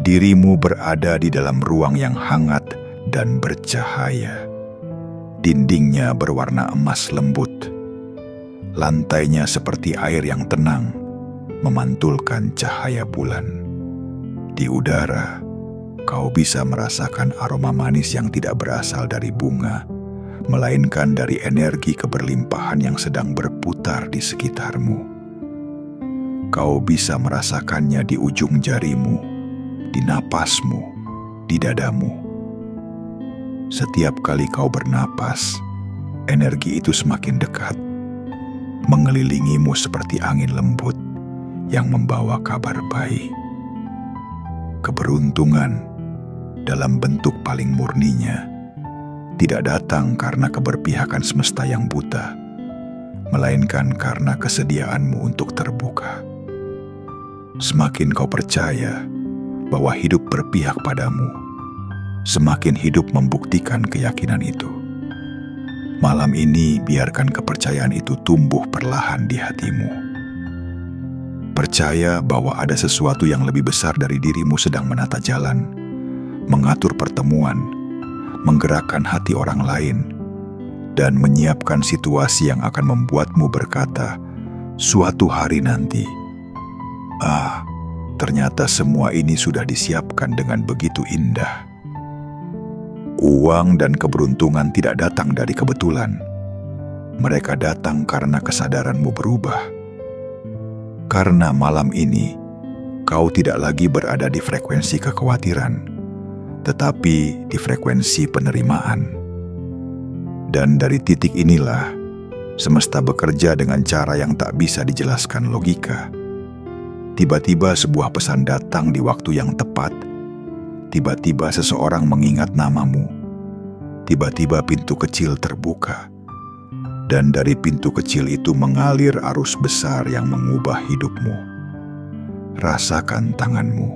dirimu berada di dalam ruang yang hangat dan bercahaya. Dindingnya berwarna emas lembut. Lantainya seperti air yang tenang, memantulkan cahaya bulan. Di udara, kau bisa merasakan aroma manis yang tidak berasal dari bunga, melainkan dari energi keberlimpahan yang sedang berputar di sekitarmu. Kau bisa merasakannya di ujung jarimu, di napasmu, di dadamu. Setiap kali kau bernapas, energi itu semakin dekat, mengelilingimu seperti angin lembut yang membawa kabar baik. Keberuntungan dalam bentuk paling murninya tidak datang karena keberpihakan semesta yang buta, melainkan karena kesediaanmu untuk terbuka. Semakin kau percaya bahwa hidup berpihak padamu, semakin hidup membuktikan keyakinan itu. Malam ini biarkan kepercayaan itu tumbuh perlahan di hatimu. Percaya bahwa ada sesuatu yang lebih besar dari dirimu sedang menata jalan, mengatur pertemuan, menggerakkan hati orang lain, dan menyiapkan situasi yang akan membuatmu berkata, suatu hari nanti, ternyata semua ini sudah disiapkan dengan begitu indah. Uang dan keberuntungan tidak datang dari kebetulan. Mereka datang karena kesadaranmu berubah. Karena malam ini, kau tidak lagi berada di frekuensi kekhawatiran, tetapi di frekuensi penerimaan. Dan dari titik inilah, semesta bekerja dengan cara yang tak bisa dijelaskan logika. Tiba-tiba sebuah pesan datang di waktu yang tepat. Tiba-tiba seseorang mengingat namamu. Tiba-tiba pintu kecil terbuka. Dan dari pintu kecil itu mengalir arus besar yang mengubah hidupmu. Rasakan tanganmu.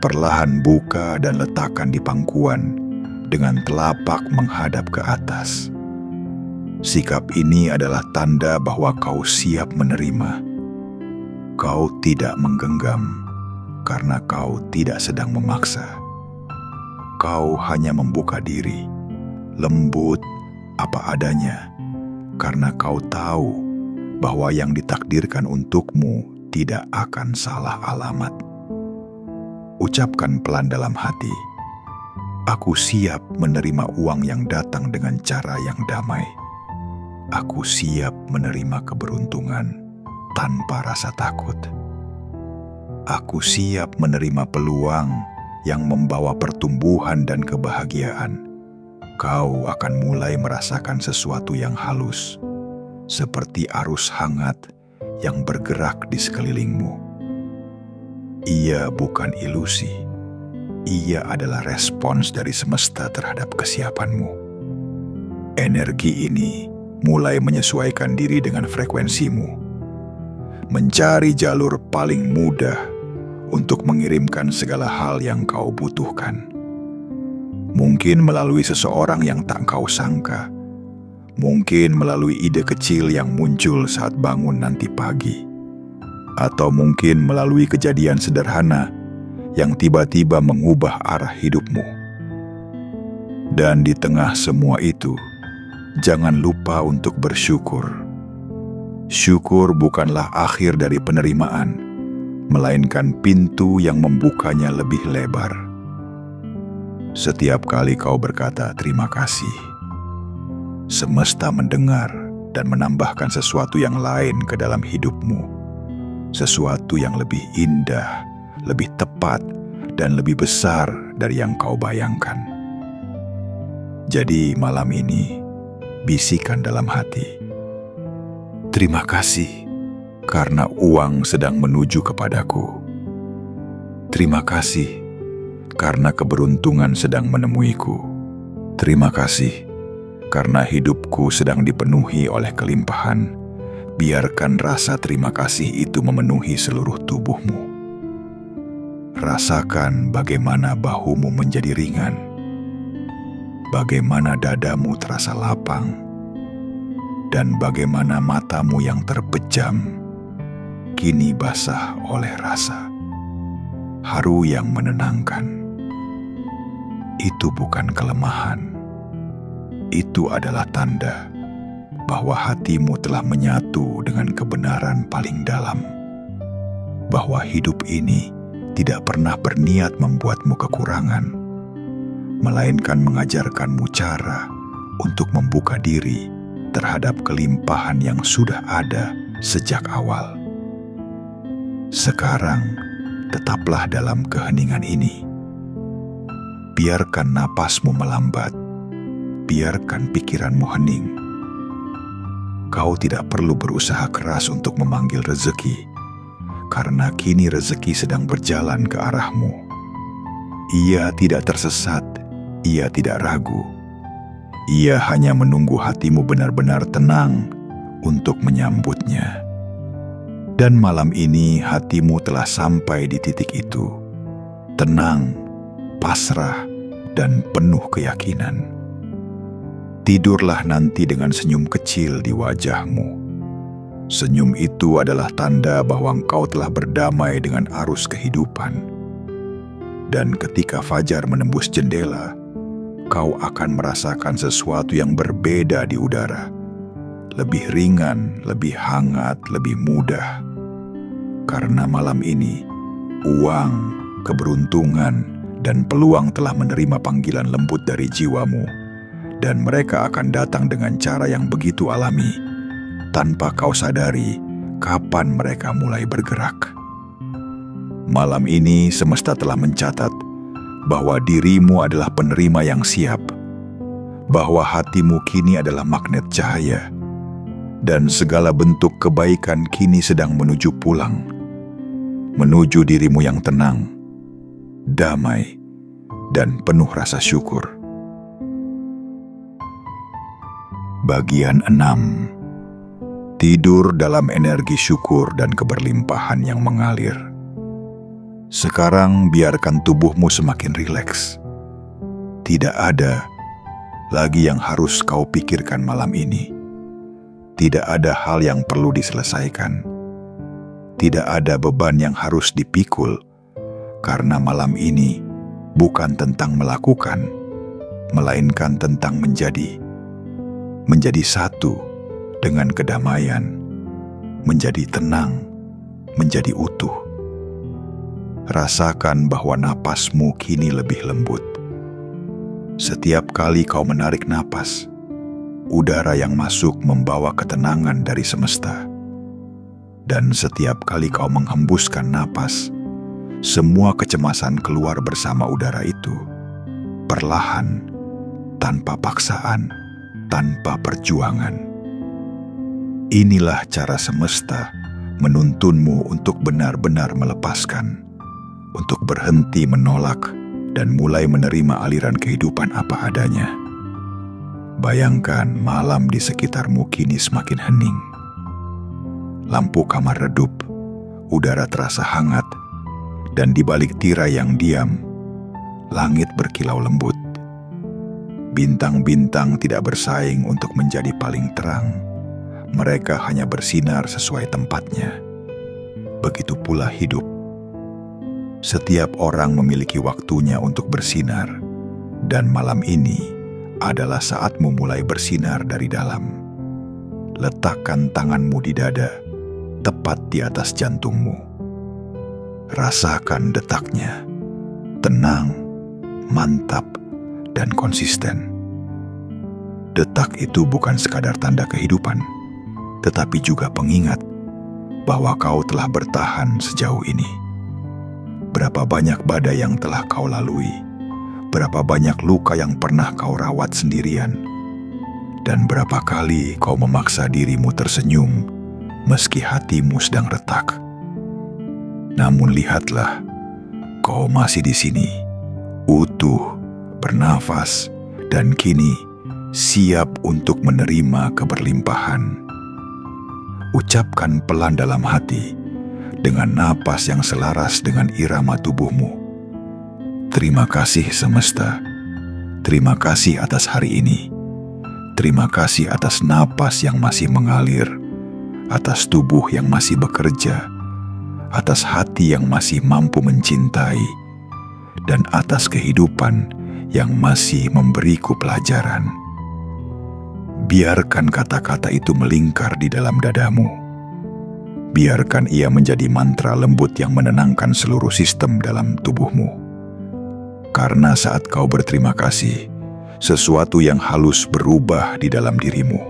Perlahan buka dan letakkan di pangkuan dengan telapak menghadap ke atas. Sikap ini adalah tanda bahwa kau siap menerima. Kau tidak menggenggam karena kau tidak sedang memaksa. Kau hanya membuka diri, lembut apa adanya, karena kau tahu bahwa yang ditakdirkan untukmu tidak akan salah alamat. Ucapkan pelan dalam hati, aku siap menerima uang yang datang dengan cara yang damai. Aku siap menerima keberuntungan tanpa rasa takut. Aku siap menerima peluang yang membawa pertumbuhan dan kebahagiaan. Kau akan mulai merasakan sesuatu yang halus, seperti arus hangat yang bergerak di sekelilingmu. Ia bukan ilusi, ia adalah respons dari semesta terhadap kesiapanmu. Energi ini mulai menyesuaikan diri dengan frekuensimu, mencari jalur paling mudah untuk mengirimkan segala hal yang kau butuhkan. Mungkin melalui seseorang yang tak kau sangka. Mungkin melalui ide kecil yang muncul saat bangun nanti pagi. Atau mungkin melalui kejadian sederhana yang tiba-tiba mengubah arah hidupmu. Dan di tengah semua itu, jangan lupa untuk bersyukur. Syukur bukanlah akhir dari penerimaan, melainkan pintu yang membukanya lebih lebar. Setiap kali kau berkata terima kasih, semesta mendengar dan menambahkan sesuatu yang lain ke dalam hidupmu. Sesuatu yang lebih indah, lebih tepat, dan lebih besar dari yang kau bayangkan. Jadi malam ini, bisikan dalam hati, terima kasih karena uang sedang menuju kepadaku. Terima kasih karena keberuntungan sedang menemuiku. Terima kasih karena hidupku sedang dipenuhi oleh kelimpahan. Biarkan rasa terima kasih itu memenuhi seluruh tubuhmu. Rasakan bagaimana bahumu menjadi ringan, bagaimana dadamu terasa lapang, dan bagaimana matamu yang terpejam kini basah oleh rasa. Haru yang menenangkan. Itu bukan kelemahan. Itu adalah tanda bahwa hatimu telah menyatu dengan kebenaran paling dalam. Bahwa hidup ini tidak pernah berniat membuatmu kekurangan, melainkan mengajarkanmu cara untuk membuka diri terhadap kelimpahan yang sudah ada sejak awal. Sekarang, tetaplah dalam keheningan ini. Biarkan napasmu melambat, biarkan pikiranmu hening. Kau tidak perlu berusaha keras untuk memanggil rezeki, karena kini rezeki sedang berjalan ke arahmu. Ia tidak tersesat, ia tidak ragu. Ia hanya menunggu hatimu benar-benar tenang untuk menyambutnya. Dan malam ini hatimu telah sampai di titik itu. Tenang, pasrah, dan penuh keyakinan. Tidurlah nanti dengan senyum kecil di wajahmu. Senyum itu adalah tanda bahwa engkau telah berdamai dengan arus kehidupan. Dan ketika fajar menembus jendela, kau akan merasakan sesuatu yang berbeda di udara. Lebih ringan, lebih hangat, lebih mudah. Karena malam ini, uang, keberuntungan, dan peluang telah menerima panggilan lembut dari jiwamu. Dan mereka akan datang dengan cara yang begitu alami, tanpa kau sadari kapan mereka mulai bergerak. Malam ini semesta telah mencatat bahwa dirimu adalah penerima yang siap, bahwa hatimu kini adalah magnet cahaya, dan segala bentuk kebaikan kini sedang menuju pulang, menuju dirimu yang tenang, damai, dan penuh rasa syukur. Bagian 6. Tidur dalam energi syukur dan keberlimpahan yang mengalir. Sekarang biarkan tubuhmu semakin rileks. Tidak ada lagi yang harus kau pikirkan malam ini. Tidak ada hal yang perlu diselesaikan. Tidak ada beban yang harus dipikul, karena malam ini bukan tentang melakukan, melainkan tentang menjadi satu dengan kedamaian, menjadi tenang, menjadi utuh. Rasakan bahwa napasmu kini lebih lembut. Setiap kali kau menarik napas, udara yang masuk membawa ketenangan dari semesta. Dan setiap kali kau menghembuskan napas, semua kecemasan keluar bersama udara itu, perlahan, tanpa paksaan, tanpa perjuangan. Inilah cara semesta menuntunmu untuk benar-benar melepaskan, untuk berhenti menolak dan mulai menerima aliran kehidupan apa adanya. Bayangkan malam di sekitarmu kini semakin hening. Lampu kamar redup, udara terasa hangat, dan di balik tirai yang diam, langit berkilau lembut. Bintang-bintang tidak bersaing untuk menjadi paling terang. Mereka hanya bersinar sesuai tempatnya. Begitu pula hidup. Setiap orang memiliki waktunya untuk bersinar, dan malam ini adalah saatmu mulai bersinar dari dalam. Letakkan tanganmu di dada, tepat di atas jantungmu. Rasakan detaknya, tenang, mantap, dan konsisten. Detak itu bukan sekadar tanda kehidupan, tetapi juga pengingat bahwa kau telah bertahan sejauh ini. Berapa banyak badai yang telah kau lalui, berapa banyak luka yang pernah kau rawat sendirian, dan berapa kali kau memaksa dirimu tersenyum meski hatimu sedang retak. Namun lihatlah, kau masih di sini, utuh, bernafas, dan kini siap untuk menerima keberlimpahan. Ucapkan pelan dalam hati, dengan napas yang selaras dengan irama tubuhmu. Terima kasih semesta. Terima kasih atas hari ini. Terima kasih atas napas yang masih mengalir, atas tubuh yang masih bekerja, atas hati yang masih mampu mencintai, dan atas kehidupan yang masih memberiku pelajaran. Biarkan kata-kata itu melingkar di dalam dadamu. Biarkan ia menjadi mantra lembut yang menenangkan seluruh sistem dalam tubuhmu. Karena saat kau berterima kasih, sesuatu yang halus berubah di dalam dirimu.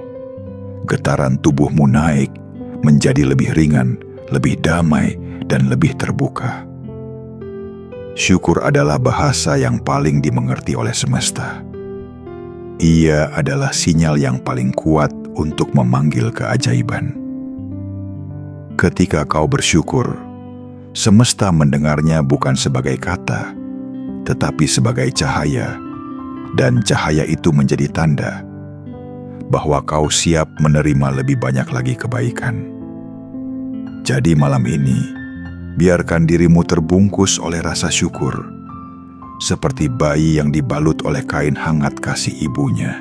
Getaran tubuhmu naik, menjadi lebih ringan, lebih damai, dan lebih terbuka. Syukur adalah bahasa yang paling dimengerti oleh semesta. Ia adalah sinyal yang paling kuat untuk memanggil keajaiban. Ketika kau bersyukur, semesta mendengarnya bukan sebagai kata, tetapi sebagai cahaya, dan cahaya itu menjadi tanda bahwa kau siap menerima lebih banyak lagi kebaikan. Jadi malam ini, biarkan dirimu terbungkus oleh rasa syukur, seperti bayi yang dibalut oleh kain hangat kasih ibunya.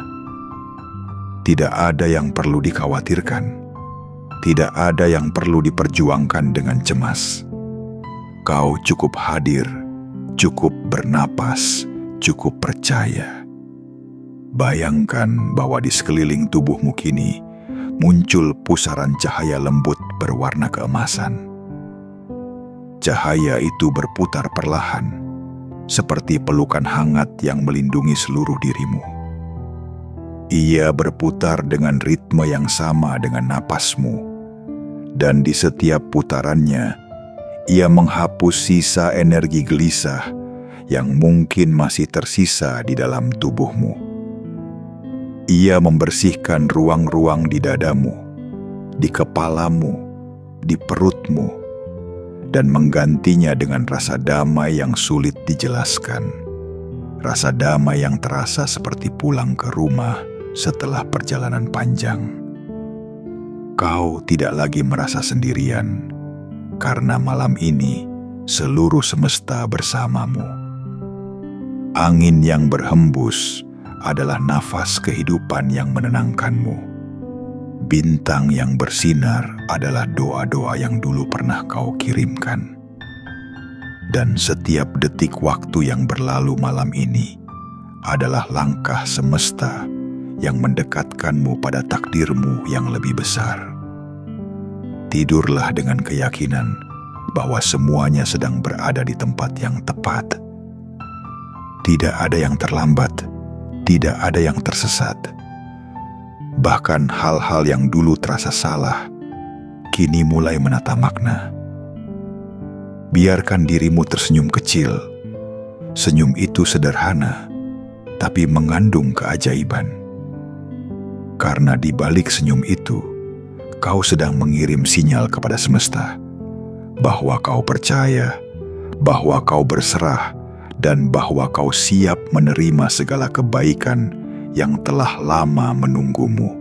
Tidak ada yang perlu dikhawatirkan. Tidak ada yang perlu diperjuangkan dengan cemas. Kau cukup hadir, cukup bernapas, cukup percaya. Bayangkan bahwa di sekeliling tubuhmu kini muncul pusaran cahaya lembut berwarna keemasan. Cahaya itu berputar perlahan, seperti pelukan hangat yang melindungi seluruh dirimu. Ia berputar dengan ritme yang sama dengan napasmu, dan di setiap putarannya, ia menghapus sisa energi gelisah yang mungkin masih tersisa di dalam tubuhmu. Ia membersihkan ruang-ruang di dadamu, di kepalamu, di perutmu, dan menggantinya dengan rasa damai yang sulit dijelaskan. Rasa damai yang terasa seperti pulang ke rumah setelah perjalanan panjang. Kau tidak lagi merasa sendirian, karena malam ini seluruh semesta bersamamu. Angin yang berhembus adalah nafas kehidupan yang menenangkanmu. Bintang yang bersinar adalah doa-doa yang dulu pernah kau kirimkan. Dan setiap detik waktu yang berlalu malam ini adalah langkah semesta yang mendekatkanmu pada takdirmu yang lebih besar. Tidurlah dengan keyakinan bahwa semuanya sedang berada di tempat yang tepat. Tidak ada yang terlambat, tidak ada yang tersesat. Bahkan hal-hal yang dulu terasa salah, kini mulai menata makna. Biarkan dirimu tersenyum kecil. Senyum itu sederhana, tapi mengandung keajaiban. Karena di balik senyum itu, kau sedang mengirim sinyal kepada semesta bahwa kau percaya, bahwa kau berserah, dan bahwa kau siap menerima segala kebaikan yang telah lama menunggumu.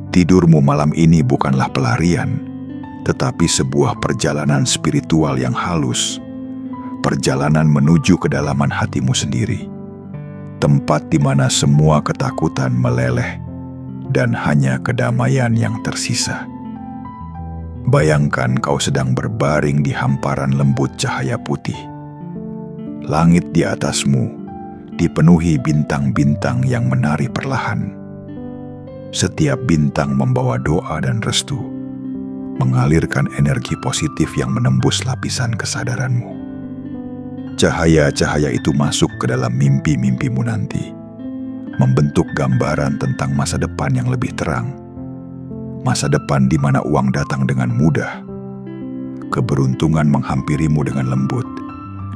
Tidurmu malam ini bukanlah pelarian, tetapi sebuah perjalanan spiritual yang halus, perjalanan menuju kedalaman hatimu sendiri. Tempat di mana semua ketakutan meleleh dan hanya kedamaian yang tersisa. Bayangkan kau sedang berbaring di hamparan lembut cahaya putih. Langit di atasmu dipenuhi bintang-bintang yang menari perlahan. Setiap bintang membawa doa dan restu, mengalirkan energi positif yang menembus lapisan kesadaranmu. Cahaya-cahaya itu masuk ke dalam mimpi-mimpimu nanti, membentuk gambaran tentang masa depan yang lebih terang. Masa depan di mana uang datang dengan mudah, keberuntungan menghampirimu dengan lembut,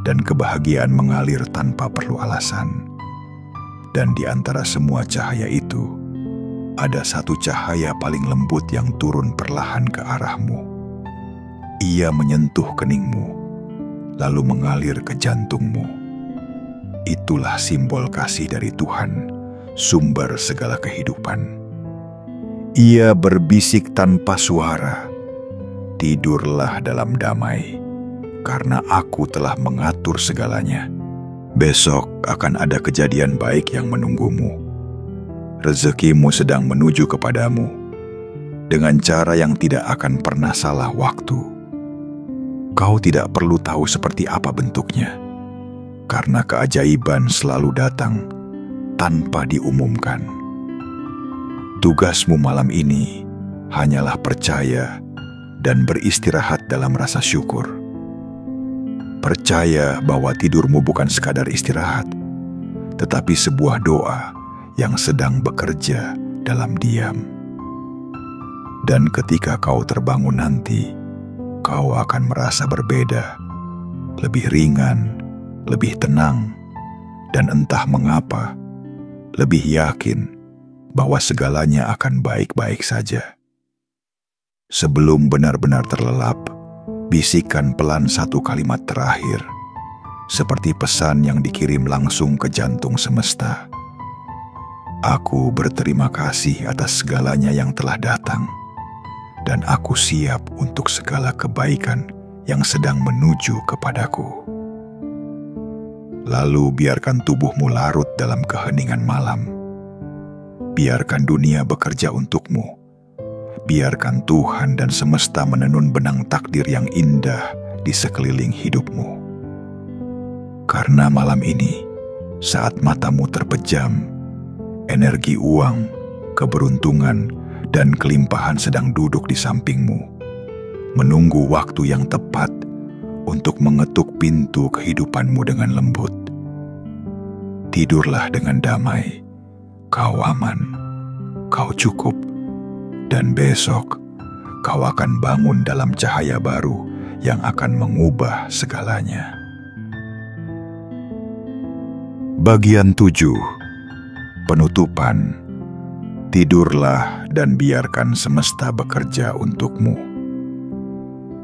dan kebahagiaan mengalir tanpa perlu alasan. Dan di antara semua cahaya itu, ada satu cahaya paling lembut yang turun perlahan ke arahmu. Ia menyentuh keningmu, lalu mengalir ke jantungmu. Itulah simbol kasih dari Tuhan, sumber segala kehidupan. Ia berbisik tanpa suara, "Tidurlah dalam damai, karena aku telah mengatur segalanya. Besok akan ada kejadian baik yang menunggumu. Rezekimu sedang menuju kepadamu, dengan cara yang tidak akan pernah salah waktu. Kau tidak perlu tahu seperti apa bentuknya, karena keajaiban selalu datang tanpa diumumkan. Tugasmu malam ini hanyalah percaya dan beristirahat dalam rasa syukur. Percaya bahwa tidurmu bukan sekadar istirahat, tetapi sebuah doa yang sedang bekerja dalam diam. Dan ketika kau terbangun nanti, kau akan merasa berbeda, lebih ringan, lebih tenang, dan entah mengapa, lebih yakin bahwa segalanya akan baik-baik saja. Sebelum benar-benar terlelap, bisikan pelan satu kalimat terakhir, seperti pesan yang dikirim langsung ke jantung semesta. Aku berterima kasih atas segalanya yang telah datang, dan aku siap untuk segala kebaikan yang sedang menuju kepadaku. Lalu biarkan tubuhmu larut dalam keheningan malam. Biarkan dunia bekerja untukmu. Biarkan Tuhan dan semesta menenun benang takdir yang indah di sekeliling hidupmu. Karena malam ini, saat matamu terpejam, energi uang, keberuntungan, dan kelimpahan sedang duduk di sampingmu, menunggu waktu yang tepat untuk mengetuk pintu kehidupanmu dengan lembut. Tidurlah dengan damai, kau aman, kau cukup, dan besok kau akan bangun dalam cahaya baru yang akan mengubah segalanya. Bagian 7. Penutupan. Tidurlah dan biarkan semesta bekerja untukmu.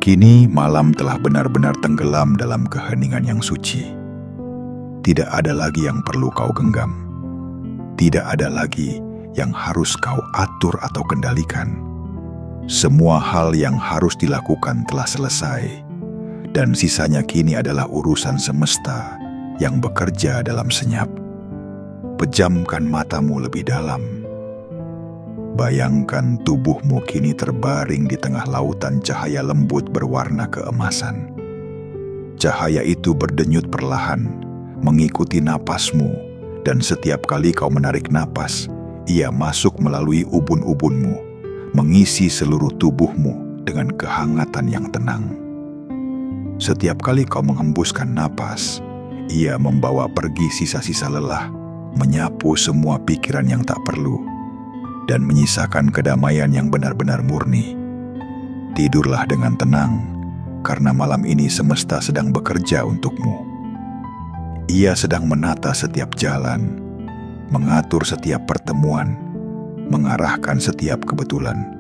Kini malam telah benar-benar tenggelam dalam keheningan yang suci. Tidak ada lagi yang perlu kau genggam. Tidak ada lagi yang harus kau atur atau kendalikan. Semua hal yang harus dilakukan telah selesai, dan sisanya kini adalah urusan semesta yang bekerja dalam senyap. Pejamkan matamu lebih dalam. Bayangkan tubuhmu kini terbaring di tengah lautan cahaya lembut berwarna keemasan. Cahaya itu berdenyut perlahan, mengikuti napasmu, dan setiap kali kau menarik napas, ia masuk melalui ubun-ubunmu, mengisi seluruh tubuhmu dengan kehangatan yang tenang. Setiap kali kau menghembuskan napas, ia membawa pergi sisa-sisa lelah, menyapu semua pikiran yang tak perlu, dan menyisakan kedamaian yang benar-benar murni. Tidurlah dengan tenang, karena malam ini semesta sedang bekerja untukmu. Ia sedang menata setiap jalan, mengatur setiap pertemuan, mengarahkan setiap kebetulan,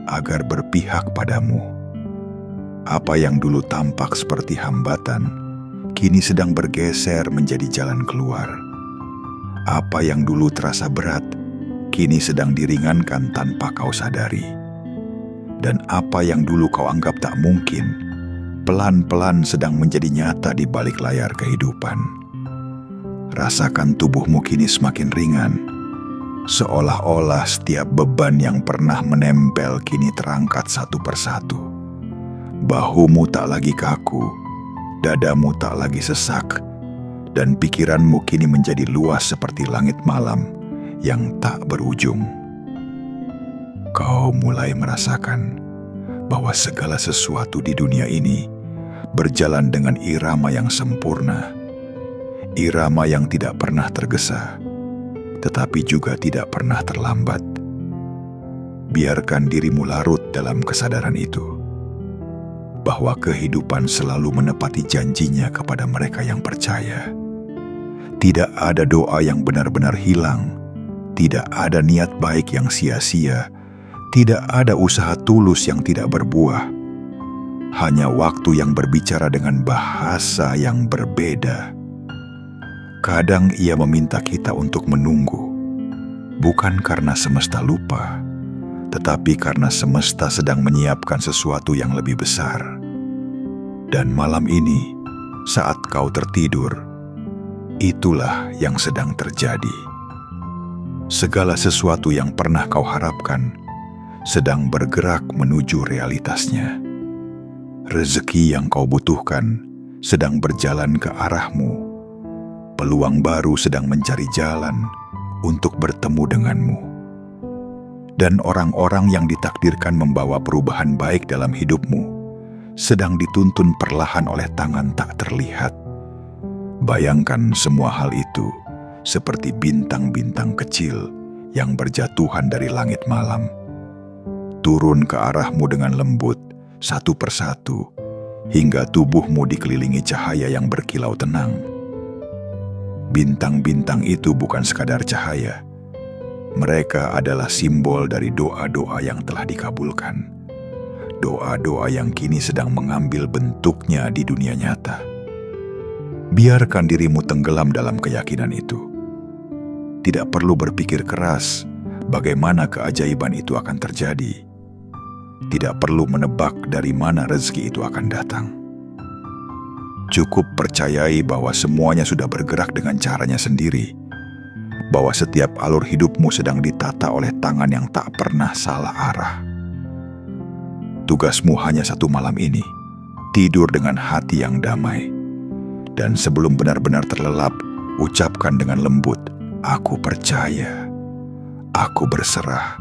agar berpihak padamu. Apa yang dulu tampak seperti hambatan, kini sedang bergeser menjadi jalan keluar. Apa yang dulu terasa berat, kini sedang diringankan tanpa kau sadari. Dan apa yang dulu kau anggap tak mungkin, pelan-pelan sedang menjadi nyata di balik layar kehidupan. Rasakan tubuhmu kini semakin ringan, seolah-olah setiap beban yang pernah menempel kini terangkat satu persatu. Bahumu tak lagi kaku, dadamu tak lagi sesak, dan pikiranmu kini menjadi luas seperti langit malam yang tak berujung. Kau mulai merasakan bahwa segala sesuatu di dunia ini berjalan dengan irama yang sempurna. Irama yang tidak pernah tergesa, tetapi juga tidak pernah terlambat. Biarkan dirimu larut dalam kesadaran itu, bahwa kehidupan selalu menepati janjinya kepada mereka yang percaya. Tidak ada doa yang benar-benar hilang, tidak ada niat baik yang sia-sia, tidak ada usaha tulus yang tidak berbuah. Hanya waktu yang berbicara dengan bahasa yang berbeda. Kadang ia meminta kita untuk menunggu, bukan karena semesta lupa, tetapi karena semesta sedang menyiapkan sesuatu yang lebih besar. Dan malam ini, saat kau tertidur, itulah yang sedang terjadi. Segala sesuatu yang pernah kau harapkan sedang bergerak menuju realitasnya. Rezeki yang kau butuhkan sedang berjalan ke arahmu. Peluang baru sedang mencari jalan untuk bertemu denganmu. Dan orang-orang yang ditakdirkan membawa perubahan baik dalam hidupmu sedang dituntun perlahan oleh tangan tak terlihat. Bayangkan semua hal itu seperti bintang-bintang kecil yang berjatuhan dari langit malam, turun ke arahmu dengan lembut satu persatu hingga tubuhmu dikelilingi cahaya yang berkilau tenang. Bintang-bintang itu bukan sekadar cahaya. Mereka adalah simbol dari doa-doa yang telah dikabulkan. Doa-doa yang kini sedang mengambil bentuknya di dunia nyata. Biarkan dirimu tenggelam dalam keyakinan itu. Tidak perlu berpikir keras bagaimana keajaiban itu akan terjadi. Tidak perlu menebak dari mana rezeki itu akan datang. Cukup percayai bahwa semuanya sudah bergerak dengan caranya sendiri. Bahwa setiap alur hidupmu sedang ditata oleh tangan yang tak pernah salah arah. Tugasmu hanya satu malam ini, tidur dengan hati yang damai. Dan sebelum benar-benar terlelap, ucapkan dengan lembut, "Aku percaya, aku berserah,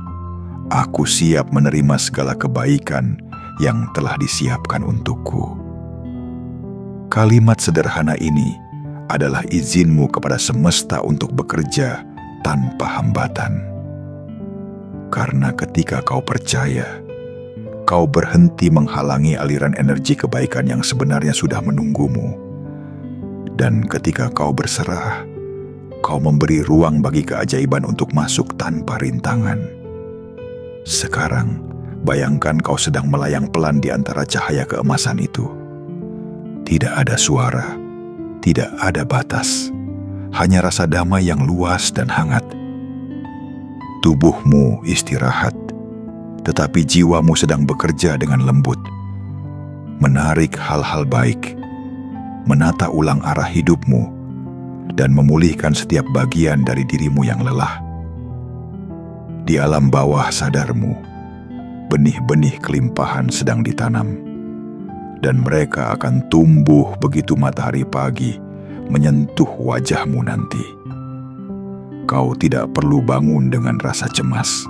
aku siap menerima segala kebaikan yang telah disiapkan untukku." Kalimat sederhana ini adalah izinmu kepada semesta untuk bekerja tanpa hambatan. Karena ketika kau percaya, kau berhenti menghalangi aliran energi kebaikan yang sebenarnya sudah menunggumu. Dan ketika kau berserah, kau memberi ruang bagi keajaiban untuk masuk tanpa rintangan. Sekarang, bayangkan kau sedang melayang pelan di antara cahaya keemasan itu. Tidak ada suara, tidak ada batas, hanya rasa damai yang luas dan hangat. Tubuhmu istirahat, tetapi jiwamu sedang bekerja dengan lembut. Menarik hal-hal baik, menata ulang arah hidupmu, dan memulihkan setiap bagian dari dirimu yang lelah. Di alam bawah sadarmu, benih-benih kelimpahan sedang ditanam. Dan mereka akan tumbuh begitu matahari pagi menyentuh wajahmu nanti. Kau tidak perlu bangun dengan rasa cemas.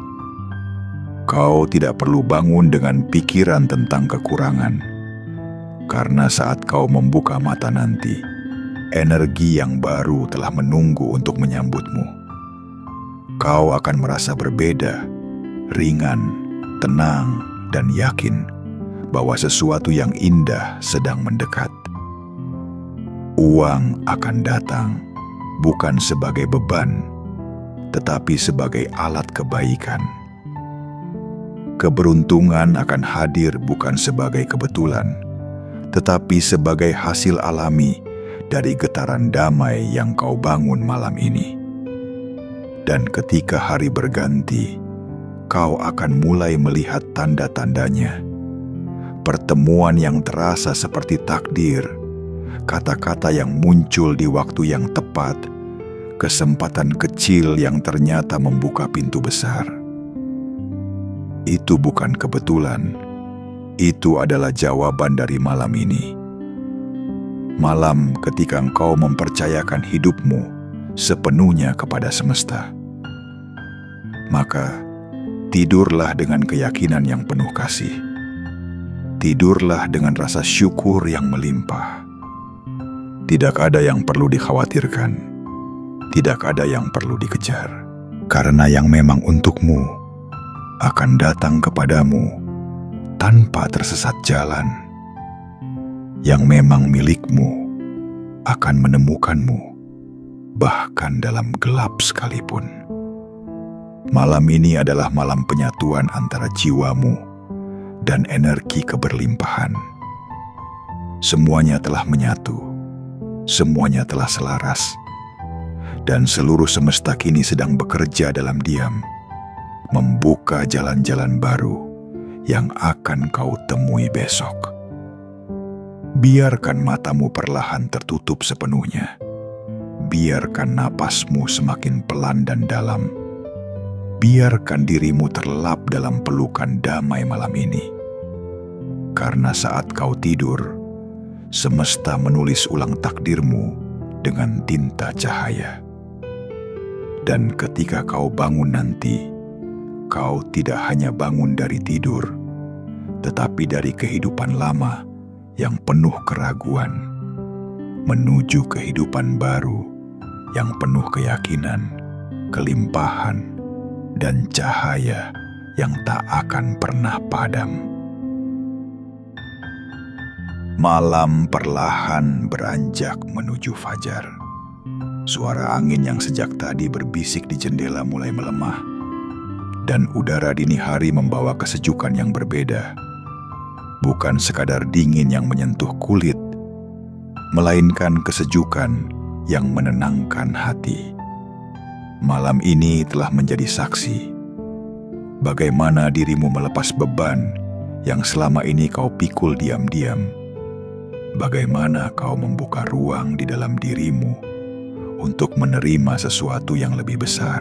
Kau tidak perlu bangun dengan pikiran tentang kekurangan. Karena saat kau membuka mata nanti, energi yang baru telah menunggu untuk menyambutmu. Kau akan merasa berbeda, ringan, tenang, dan yakin bahwa sesuatu yang indah sedang mendekat. Uang akan datang bukan sebagai beban, tetapi sebagai alat kebaikan. Keberuntungan akan hadir bukan sebagai kebetulan, tetapi sebagai hasil alami dari getaran damai yang kau bangun malam ini. Dan ketika hari berganti, kau akan mulai melihat tanda-tandanya. Pertemuan yang terasa seperti takdir, kata-kata yang muncul di waktu yang tepat, kesempatan kecil yang ternyata membuka pintu besar. Itu bukan kebetulan, itu adalah jawaban dari malam ini. Malam ketika engkau mempercayakan hidupmu sepenuhnya kepada semesta. Maka, tidurlah dengan keyakinan yang penuh kasih. Tidurlah dengan rasa syukur yang melimpah. Tidak ada yang perlu dikhawatirkan. Tidak ada yang perlu dikejar. Karena yang memang untukmu akan datang kepadamu tanpa tersesat jalan. Yang memang milikmu akan menemukanmu, bahkan dalam gelap sekalipun. Malam ini adalah malam penyatuan antara jiwamu dan energi keberlimpahan. Semuanya telah menyatu, semuanya telah selaras, dan seluruh semesta kini sedang bekerja dalam diam, membuka jalan-jalan baru yang akan kau temui besok. Biarkan matamu perlahan tertutup sepenuhnya. Biarkan napasmu semakin pelan dan dalam. Biarkan dirimu terlelap dalam pelukan damai malam ini. Karena saat kau tidur, semesta menulis ulang takdirmu dengan tinta cahaya. Dan ketika kau bangun nanti, kau tidak hanya bangun dari tidur, tetapi dari kehidupan lama yang penuh keraguan, menuju kehidupan baru yang penuh keyakinan, kelimpahan, dan cahaya yang tak akan pernah padam. Malam perlahan beranjak menuju fajar. Suara angin yang sejak tadi berbisik di jendela mulai melemah, dan udara dini hari membawa kesejukan yang berbeda. Bukan sekadar dingin yang menyentuh kulit, melainkan kesejukan yang menenangkan hati. Malam ini telah menjadi saksi bagaimana dirimu melepas beban yang selama ini kau pikul diam-diam. Bagaimana kau membuka ruang di dalam dirimu untuk menerima sesuatu yang lebih besar.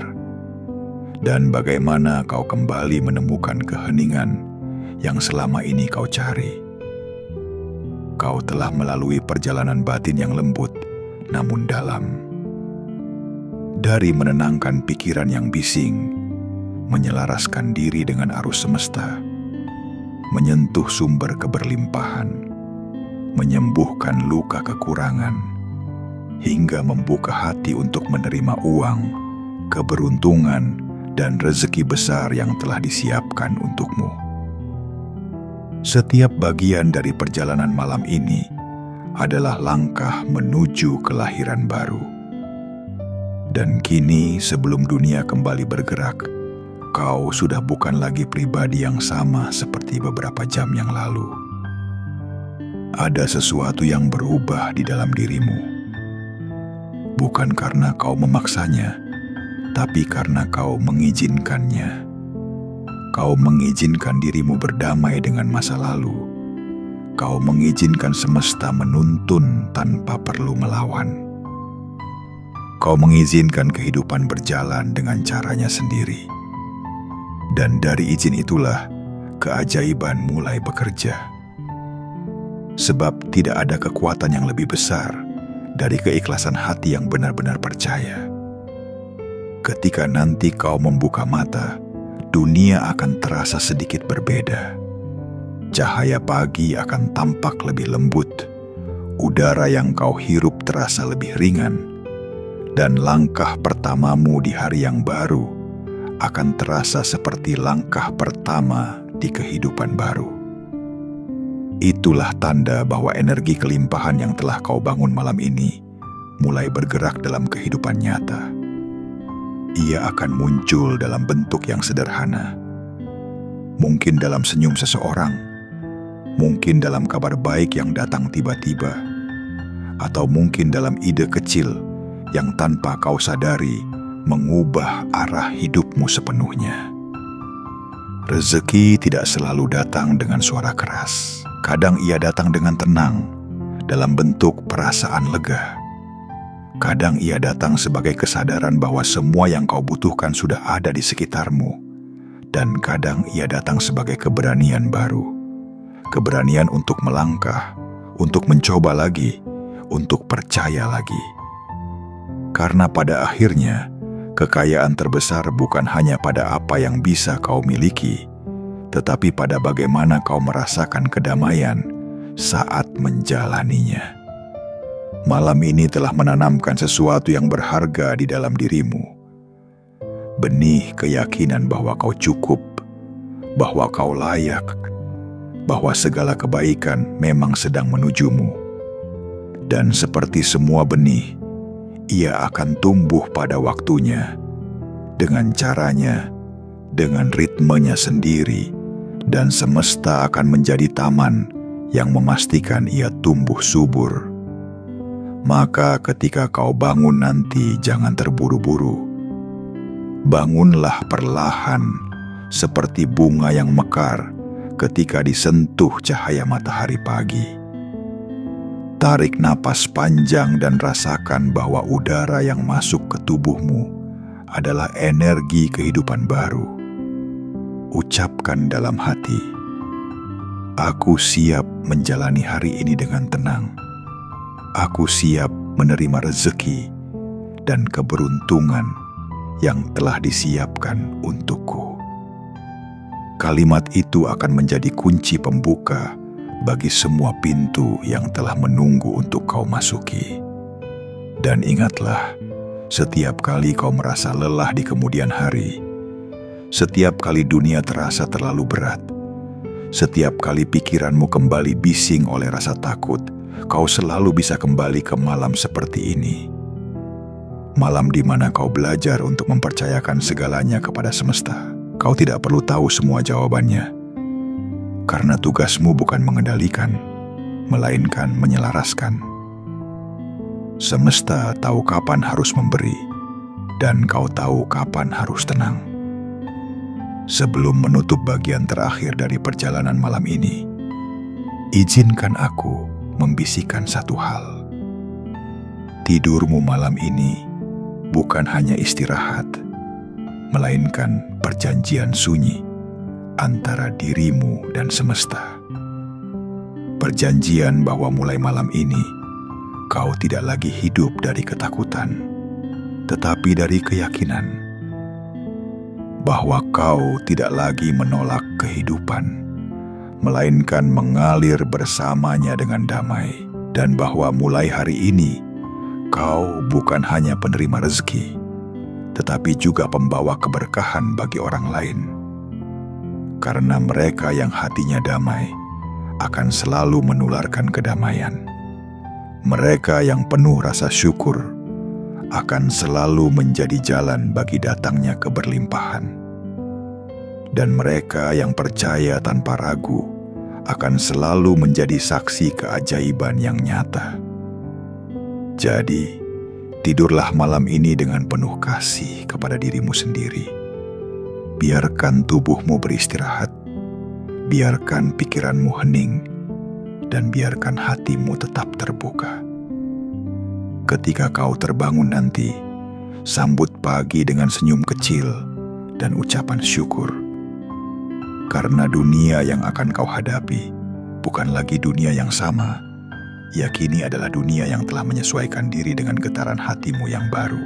Dan bagaimana kau kembali menemukan keheningan yang selama ini kau cari. Kau telah melalui perjalanan batin yang lembut namun dalam. Dari menenangkan pikiran yang bising, menyelaraskan diri dengan arus semesta, menyentuh sumber keberlimpahan, menyembuhkan luka kekurangan, hingga membuka hati untuk menerima uang, keberuntungan, dan rezeki besar yang telah disiapkan untukmu. Setiap bagian dari perjalanan malam ini adalah langkah menuju kelahiran baru. Dan kini sebelum dunia kembali bergerak, kau sudah bukan lagi pribadi yang sama seperti beberapa jam yang lalu. Ada sesuatu yang berubah di dalam dirimu. Bukan karena kau memaksanya, tapi karena kau mengizinkannya. Kau mengizinkan dirimu berdamai dengan masa lalu. Kau mengizinkan semesta menuntun tanpa perlu melawan. Kau mengizinkan kehidupan berjalan dengan caranya sendiri. Dan dari izin itulah keajaiban mulai bekerja. Sebab tidak ada kekuatan yang lebih besar dari keikhlasan hati yang benar-benar percaya. Ketika nanti kau membuka mata, dunia akan terasa sedikit berbeda. Cahaya pagi akan tampak lebih lembut, udara yang kau hirup terasa lebih ringan, dan langkah pertamamu di hari yang baru akan terasa seperti langkah pertama di kehidupan baru. Itulah tanda bahwa energi kelimpahan yang telah kau bangun malam ini mulai bergerak dalam kehidupan nyata. Ia akan muncul dalam bentuk yang sederhana. Mungkin dalam senyum seseorang, mungkin dalam kabar baik yang datang tiba-tiba, atau mungkin dalam ide kecil yang tanpa kau sadari mengubah arah hidupmu sepenuhnya. Rezeki tidak selalu datang dengan suara keras. Kadang ia datang dengan tenang, dalam bentuk perasaan lega. Kadang ia datang sebagai kesadaran bahwa semua yang kau butuhkan sudah ada di sekitarmu. Dan kadang ia datang sebagai keberanian baru. Keberanian untuk melangkah, untuk mencoba lagi, untuk percaya lagi. Karena pada akhirnya, kekayaan terbesar bukan hanya pada apa yang bisa kau miliki, tetapi pada bagaimana kau merasakan kedamaian saat menjalaninya. Malam ini telah menanamkan sesuatu yang berharga di dalam dirimu. Benih keyakinan bahwa kau cukup, bahwa kau layak, bahwa segala kebaikan memang sedang menujumu. Dan seperti semua benih, ia akan tumbuh pada waktunya, dengan caranya, dengan ritmenya sendiri, dan semesta akan menjadi taman yang memastikan ia tumbuh subur. Maka ketika kau bangun nanti, jangan terburu-buru. Bangunlah perlahan, seperti bunga yang mekar ketika disentuh cahaya matahari pagi. Tarik napas panjang dan rasakan bahwa udara yang masuk ke tubuhmu adalah energi kehidupan baru. Ucapkan dalam hati, aku siap menjalani hari ini dengan tenang. Aku siap menerima rezeki dan keberuntungan yang telah disiapkan untukku. Kalimat itu akan menjadi kunci pembuka bagi semua pintu yang telah menunggu untuk kau masuki. Dan ingatlah, setiap kali kau merasa lelah di kemudian hari, setiap kali dunia terasa terlalu berat, setiap kali pikiranmu kembali bising oleh rasa takut, kau selalu bisa kembali ke malam seperti ini. Malam di mana kau belajar untuk mempercayakan segalanya kepada semesta. Kau tidak perlu tahu semua jawabannya, karena tugasmu bukan mengendalikan, melainkan menyelaraskan. Semesta tahu kapan harus memberi, dan kau tahu kapan harus tenang. Sebelum menutup bagian terakhir dari perjalanan malam ini, izinkan aku membisikkan satu hal. Tidurmu malam ini bukan hanya istirahat, melainkan perjanjian sunyi antara dirimu dan semesta. Perjanjian bahwa mulai malam ini, kau tidak lagi hidup dari ketakutan, tetapi dari keyakinan. Bahwa kau tidak lagi menolak kehidupan, melainkan mengalir bersamanya dengan damai. Dan bahwa mulai hari ini, kau bukan hanya penerima rezeki, tetapi juga pembawa keberkahan bagi orang lain. Karena mereka yang hatinya damai akan selalu menularkan kedamaian. Mereka yang penuh rasa syukur akan selalu menjadi jalan bagi datangnya keberlimpahan. Dan mereka yang percaya tanpa ragu akan selalu menjadi saksi keajaiban yang nyata. Jadi, tidurlah malam ini dengan penuh kasih kepada dirimu sendiri. Biarkan tubuhmu beristirahat, biarkan pikiranmu hening, dan biarkan hatimu tetap terbuka. Ketika kau terbangun nanti, sambut pagi dengan senyum kecil dan ucapan syukur. Karena dunia yang akan kau hadapi bukan lagi dunia yang sama, yakini adalah dunia yang telah menyesuaikan diri dengan getaran hatimu yang baru.